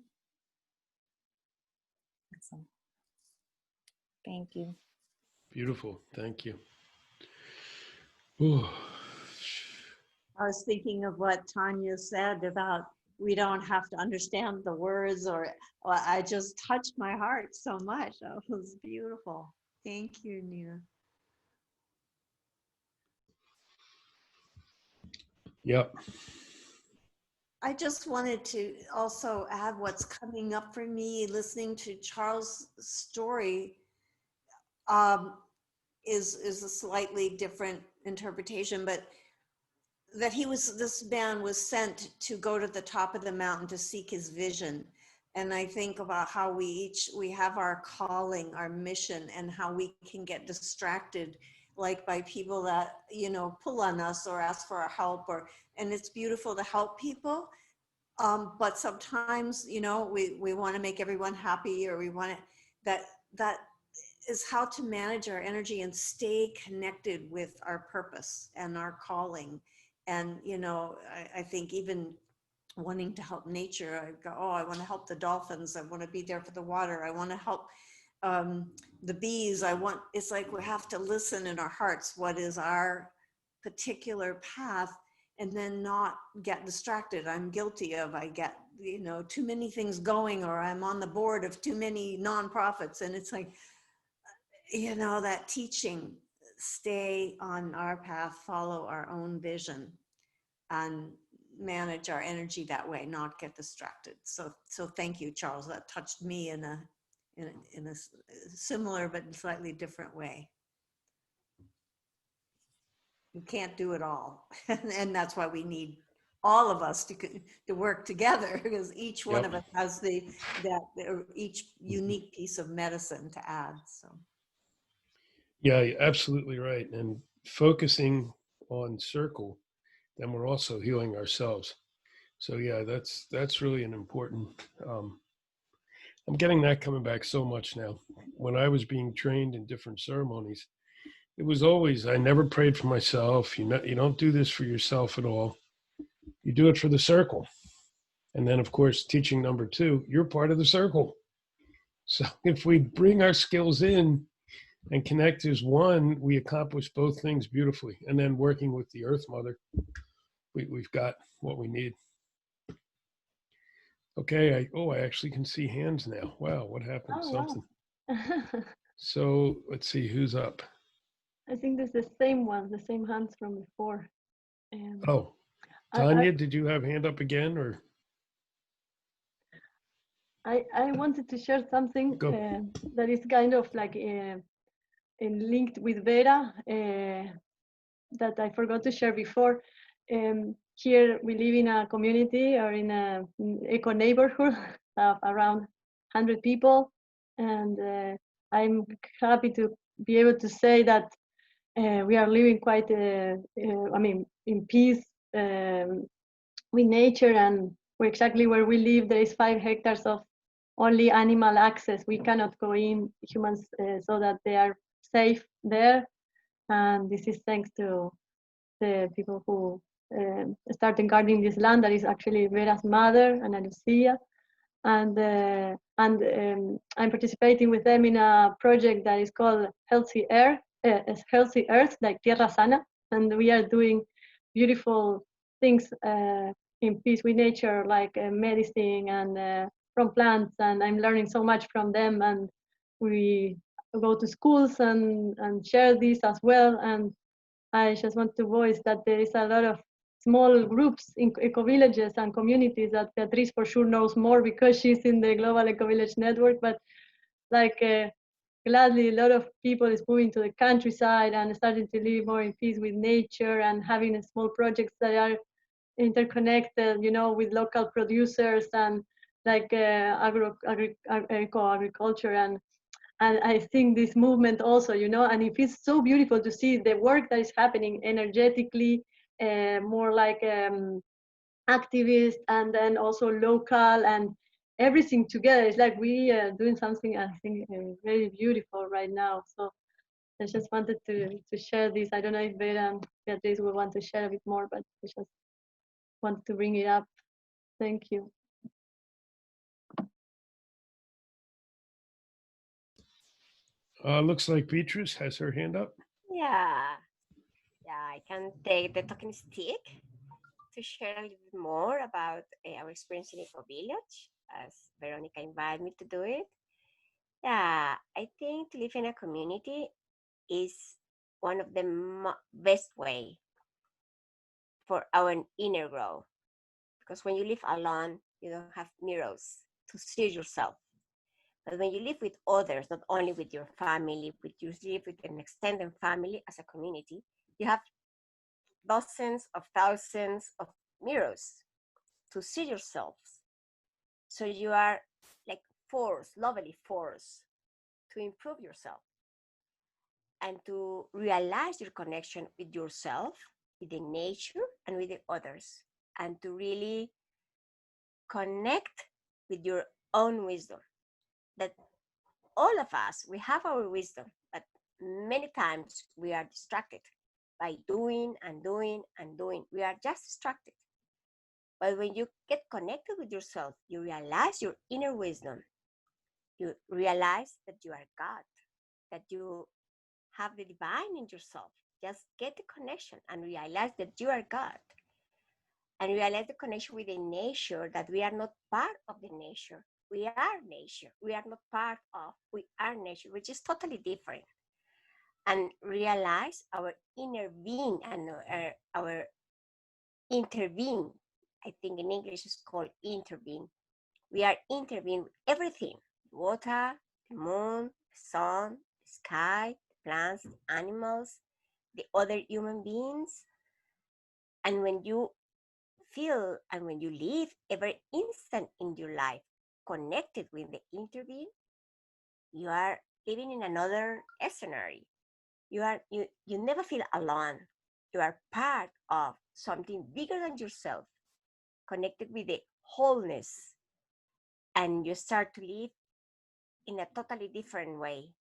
K: Thank you.
A: Beautiful. Thank you. Ooh.
C: I was thinking of what Tanya said about we don't have to understand the words, or I just touched my heart so much. That was beautiful. Thank you, Nina.
A: Yep.
C: I just wanted to also add what's coming up for me listening to Charles' story is a slightly different interpretation, but that this man was sent to go to the top of the mountain to seek his vision. And I think about how we have our calling, our mission, and how we can get distracted, like by people that, you know, pull on us or ask for our help, and it's beautiful to help people. But sometimes, you know, we want to make everyone happy, or we want to, that is how to manage our energy and stay connected with our purpose and our calling. And, you know, I think even wanting to help nature, I go, oh, I want to help the dolphins. I want to be there for the water. I want to help the bees. It's like we have to listen in our hearts, what is our particular path, and then not get distracted. I'm guilty of, I get, you know, too many things going, or I'm on the board of too many nonprofits. And it's like, you know, that teaching, stay on our path, follow our own vision, and manage our energy that way, not get distracted. So thank you, Charles. That touched me in a similar but slightly different way. You can't do it all, and that's why we need all of us to work together, because each one of us has each unique piece of medicine to add. So.
A: Yeah, you're absolutely right. And focusing on circle, then we're also healing ourselves. So yeah, that's really an important. I'm getting that coming back so much now. When I was being trained in different ceremonies, it was always, I never prayed for myself. You don't do this for yourself at all. You do it for the circle. And then, of course, teaching number 2, you're part of the circle. So if we bring our skills in and connect as one, we accomplish both things beautifully. And then working with the Earth Mother, we've got what we need. Okay, I actually can see hands now. Wow, what happened?
B: Oh,
A: Something.
B: wow.
A: So let's see who's up.
B: I think there's the same one, the same hands from before.
A: Oh, Tanya, did you have hand up again, or?
B: I wanted to share something that is kind of like linked with Vera that I forgot to share before. Here we live in a community or in a eco neighborhood of around 100 people, and I'm happy to be able to say that we are living quite, in peace with nature, and exactly where we live, there is 5 hectares of only animal access. We cannot go in, humans, so that they are safe there. And this is thanks to the people who started guarding this land. That is actually Vera's mother, Ana Lucia. And I'm participating with them in a project that is called Healthy Earth, like Tierra Sana. And we are doing beautiful things in peace with nature, like medicine and from plants. And I'm learning so much from them. And we go to schools and share this as well. And I just want to voice that there is a lot of small groups in eco-villages and communities that Beatriz for sure knows more because she's in the Global Eco-Village Network, but like gladly a lot of people is moving to the countryside and starting to live more in peace with nature and having small projects that are interconnected, you know, with local producers and like eco-agriculture. And I think this movement also, you know, and it feels so beautiful to see the work that is happening energetically, more like activist and then also local and everything together. It's like we are doing something, I think, very beautiful right now. So I just wanted to share this. I don't know if Vera and Beatriz will want to share a bit more, but I just wanted to bring it up. Thank you.
A: Looks like Beatrice has her hand up.
I: Yeah, I can take the talking stick to share a little bit more about our experience in Eco Village, as Veronica invited me to do it. Yeah, I think to live in a community is one of the best way for our inner growth. Because when you live alone, you don't have mirrors to see yourself. But when you live with others, not only with your family, but you live with an extended family as a community, you have dozens of thousands of mirrors to see yourselves. So you are like lovely force to improve yourself and to realize your connection with yourself, with the nature, and with the others, and to really connect with your own wisdom. That all of us, we have our wisdom, but many times we are distracted by doing and doing and doing. We are just distracted. But when you get connected with yourself, you realize your inner wisdom. You realize that you are God, that you have the divine in yourself. Just get the connection and realize that you are God. And realize the connection with the nature, that we are not part of the nature. We are nature. We are not part of, we are nature, which is totally different. And realize our inner being and our interbeing. I think in English it's called interbeing. We are interbeing with everything: water, the moon, the sun, the sky, the plants, the animals, the other human beings. And when you feel and when you live every instant in your life connected with the interbeing, you are living in another scenario. You never feel alone. You are part of something bigger than yourself, connected with the wholeness, and you start to live in a totally different way,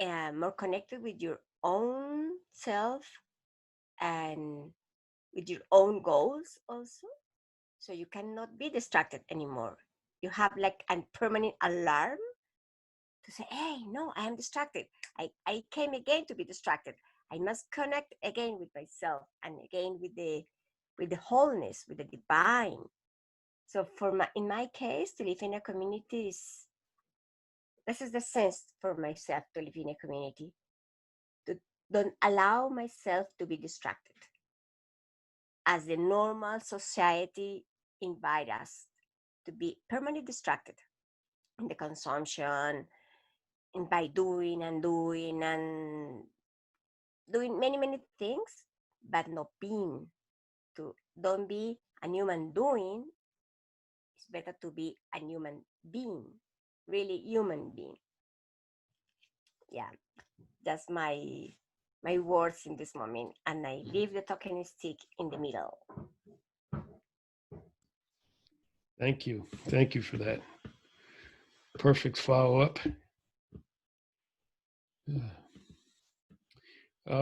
I: more connected with your own self and with your own goals also. So you cannot be distracted anymore. You have like a permanent alarm to say, hey, no, I am distracted. I came again to be distracted. I must connect again with myself and again with the wholeness, with the divine. So in my case, to live in a community this is the sense for myself, to live in a community. To don't allow myself to be distracted, as the normal society invite us to be permanently distracted in the consumption, and by doing and doing and doing many, many things, but not being. To don't be a human doing. It's better to be a human being, really human being. Yeah, that's my words in this moment, and I leave the talking stick in the middle.
A: Thank you for that perfect follow-up.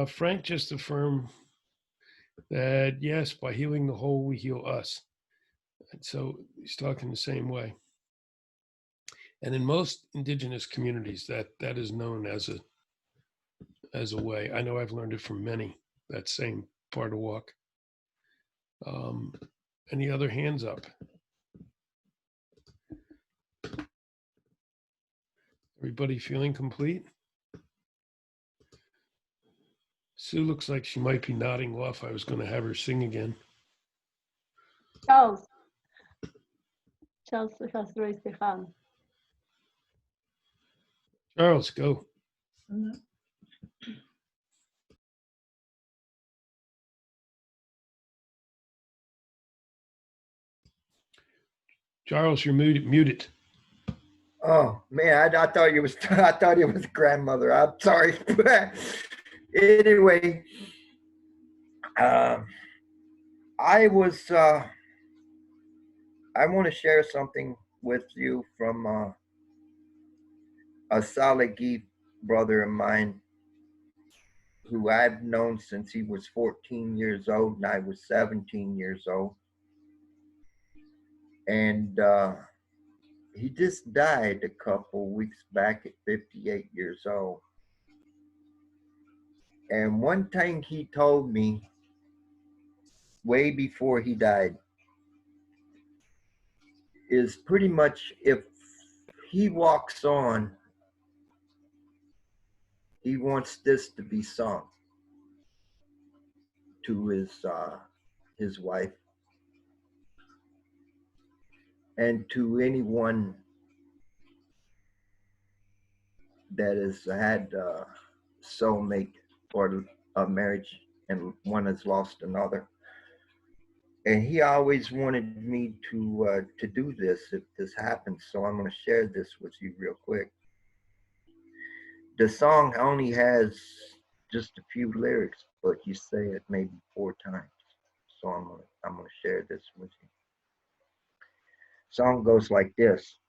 A: Frank just affirmed that yes, by healing the whole, we heal us. And so he's talking the same way. And in most indigenous communities, that is known as a way. I know I've learned it from many, that same part of walk. Any other hands up? Everybody feeling complete? Sue looks like she might be nodding off. I was going to have her sing again.
B: Charles. Charles has raised the hand.
A: Charles, go. Charles, you're muted.
D: Oh man, I thought it was I thought it was grandmother. I'm sorry. Anyway, I want to share something with you from a Salagi brother of mine who I've known since he was 14 years old and I was 17 years old. And he just died a couple weeks back at 58 years old. And one thing he told me way before he died is pretty much if he walks on, he wants this to be sung to his wife and to anyone that has had a soulmate or a marriage and one has lost another. And he always wanted me to do this if this happens. So I'm going to share this with you real quick. The song only has just a few lyrics, but you say it maybe 4 times. So I'm going to share this with you. Song goes like this.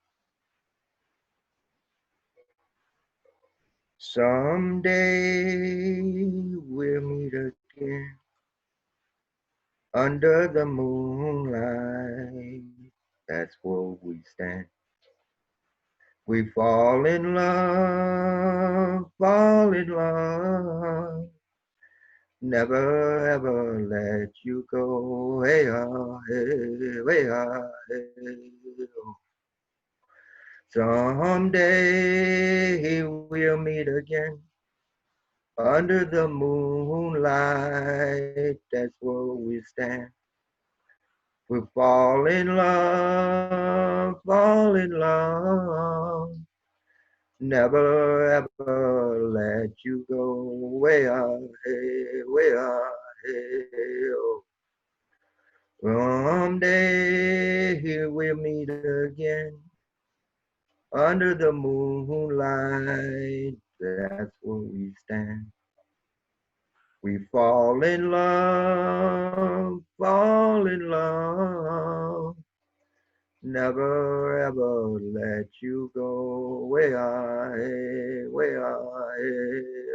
D: Someday we'll meet again under the moonlight. That's where we stand. We fall in love, never ever let you go. Hey, hey, hey. Someday we'll meet again under the moonlight. That's where we stand. We fall in love, never ever let you go. Way hey, way hey, oh. Someday we'll meet again under the moonlight. That's where we stand. We fall in love, never ever let you go. Way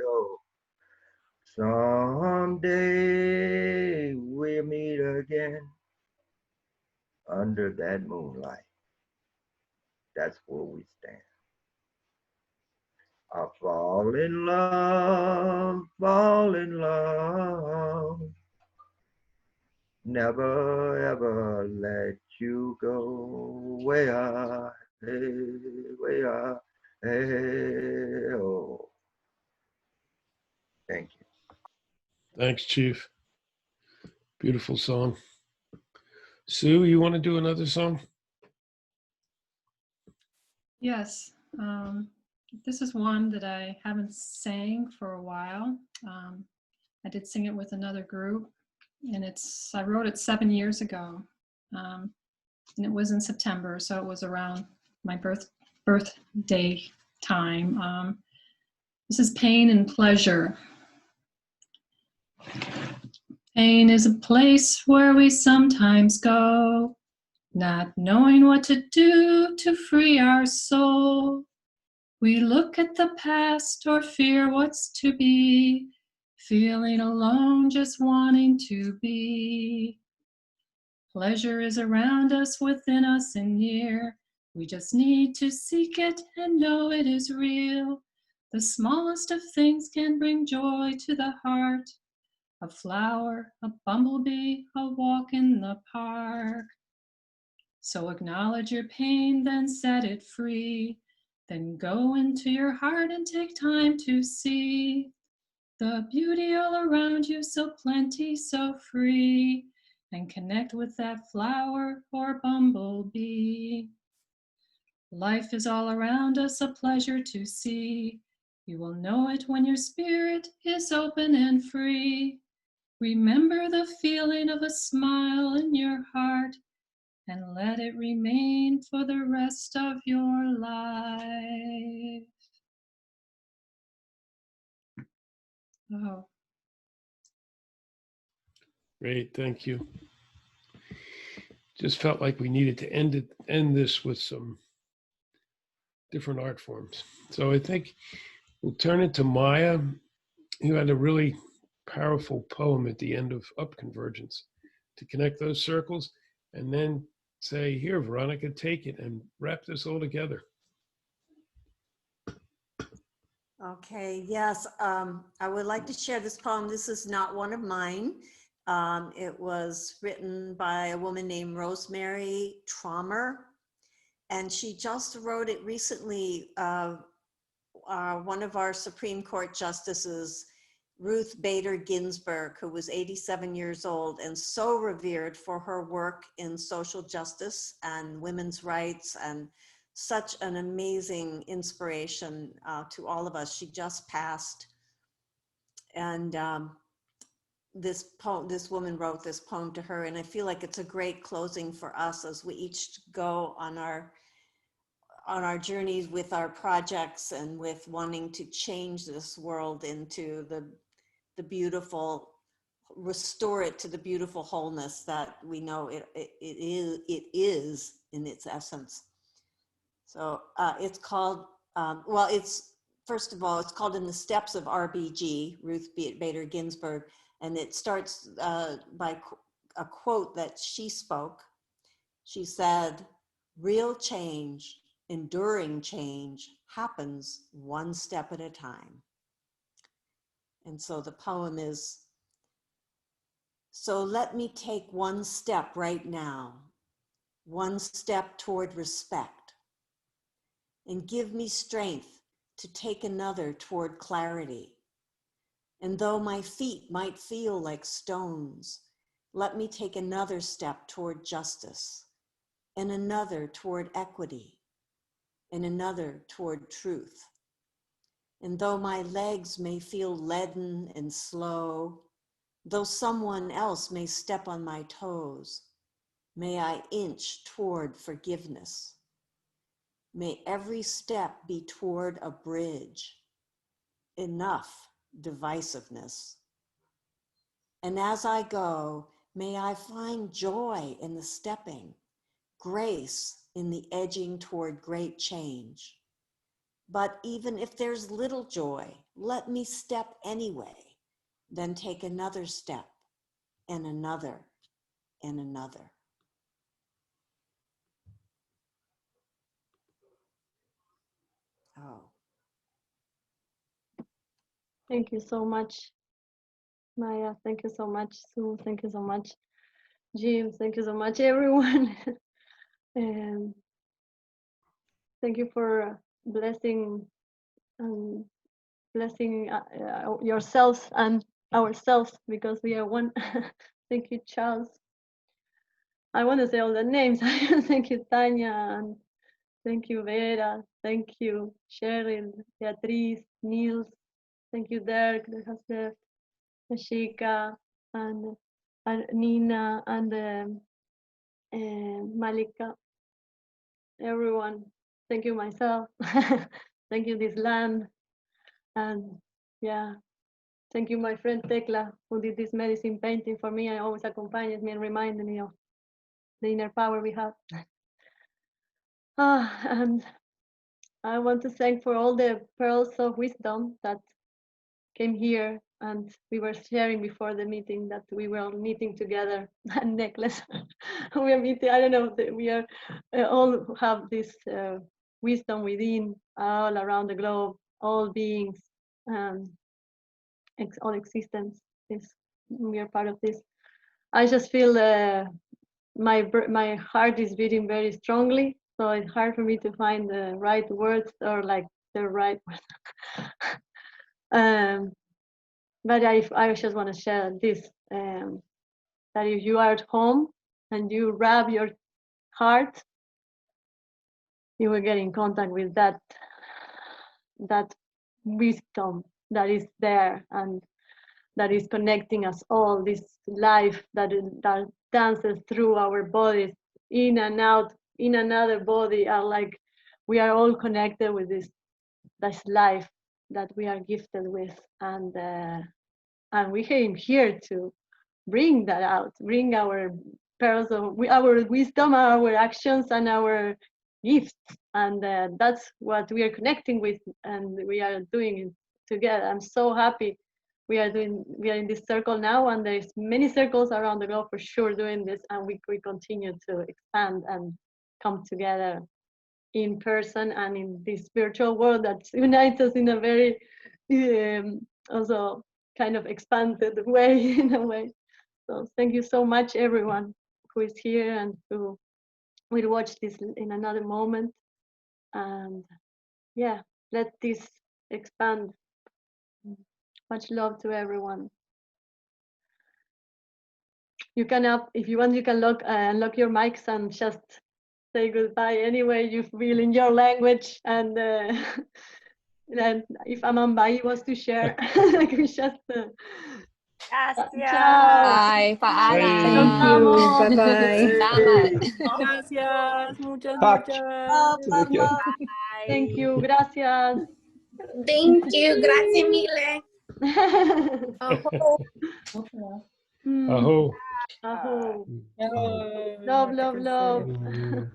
D: oh. Someday we'll meet again under that moonlight. That's where we stand. I fall in love, never ever let you go. Way hey, oh. Thank you.
A: Thanks, Chief. Beautiful song. Sue, you want to do another song?
F: Yes. This is one that I haven't sang for a while. I did sing it with another group, and I wrote it 7 years ago, and it was in September, so it was around my birthday time. This is Pain and Pleasure. Pain is a place where we sometimes go, not knowing what to do to free our soul. We look at the past or fear what's to be, feeling alone, just wanting to be. Pleasure is around us, within us, and near. We just need to seek it and know it is real. The smallest of things can bring joy to the heart. A flower, a bumblebee, a walk in the park. So acknowledge your pain, then set it free. Then go into your heart and take time to see The beauty all around you, so plenty, so free, and connect with that flower or bumblebee. Life is all around us, a pleasure to see. You will know it when your spirit is open and free. Remember the feeling of a smile in your heart and let it remain for the rest of your life. Oh.
A: Great, thank you. Just felt like we needed to end this with some different art forms. So I think we'll turn it to Maya, who had a really powerful poem at the end of Up Convergence to connect those circles, and then say, here, Veronica, take it and wrap this all together.
C: Okay, yes, I would like to share this poem. This is not one of mine. It was written by a woman named Rosemary Traumer, and she just wrote it recently. One of our Supreme Court justices, Ruth Bader Ginsburg, who was 87 years old and so revered for her work in social justice and women's rights, and such an amazing inspiration to all of us. She just passed. And this woman wrote this poem to her, and I feel like it's a great closing for us as we each go on our journeys with our projects and with wanting to change this world into the beautiful, restore it to the beautiful wholeness that we know it is in its essence. So it's called, well, it's, first of all, it's called In the Steps of RBG, Ruth Bader Ginsburg, and it starts by a quote that she spoke. She said, "Real change, enduring change happens one step at a time." And so the poem is, so let me take one step right now, one step toward respect, and give me strength to take another toward clarity. And though my feet might feel like stones, let me take another step toward justice, and another toward equity, and another toward truth. And though my legs may feel leaden and slow, though someone else may step on my toes, may I inch toward forgiveness. May every step be toward a bridge. Enough divisiveness. And as I go, may I find joy in the stepping, grace in the edging toward great change. But even if there's little joy, let me step anyway, then take another step, and another, and another. Oh.
B: Thank you so much, Maya. Thank you so much, Sue. Thank you so much, Jim. Thank you so much, everyone. And thank you for blessing yourselves and ourselves, because we are one. Thank you, Charles. I want to say all the names. Thank you, Tanya, and thank you, Vera. Thank you, Cheryl, Beatriz, Niels. Thank you, Dirk, that has left, Ashika, and Nina, and Malika. Everyone. Thank you, myself. Thank you, this land. And yeah, thank you, my friend Tekla, who did this medicine painting for me and always accompanies me and reminds me of the inner power we have. And I want to thank for all the pearls of wisdom that came here, and we were sharing before the meeting that we were all meeting together. And necklace, we are meeting. I don't know. We are all have this wisdom within, all around the globe, all beings, all existence. We are part of this. I just feel my heart is beating very strongly, so it's hard for me to find the right words, or like the right words. But I just want to share this, that if you are at home and you rub your heart, you will get in contact with that wisdom that is there and that is connecting us all, this life that dances through our bodies, in and out, in another body, are like we are all connected with this life that we are gifted with, and we came here to bring that out, bring our pearls of our wisdom, our actions, and our gifts, and that's what we are connecting with, and we are doing it together. I'm so happy we are in this circle now, and there's many circles around the globe for sure doing this, and we continue to expand and come together in person and in this virtual world that unites us in a very also kind of expanded way, in a way. So thank you so much, everyone who is here and who will watch this in another moment. And yeah, let this expand. Much love to everyone. You can if you want, you can unlock your mics and just say goodbye anyway you feel in your language. And then if Amambai wants to share, like we just.
I: Gracias.
K: Bye.
A: Thank
K: Paalam.
E: Bye bye.
K: Salamat.
G: Gracias, muchas,
H: Tack
G: muchas.
H: så mycket.
B: Thank you. Gracias.
M: Thank you. Grazie mille.
I: Aho.
A: Aho.
B: Aho.
J: No,
B: Love, love, love.
H: Mm.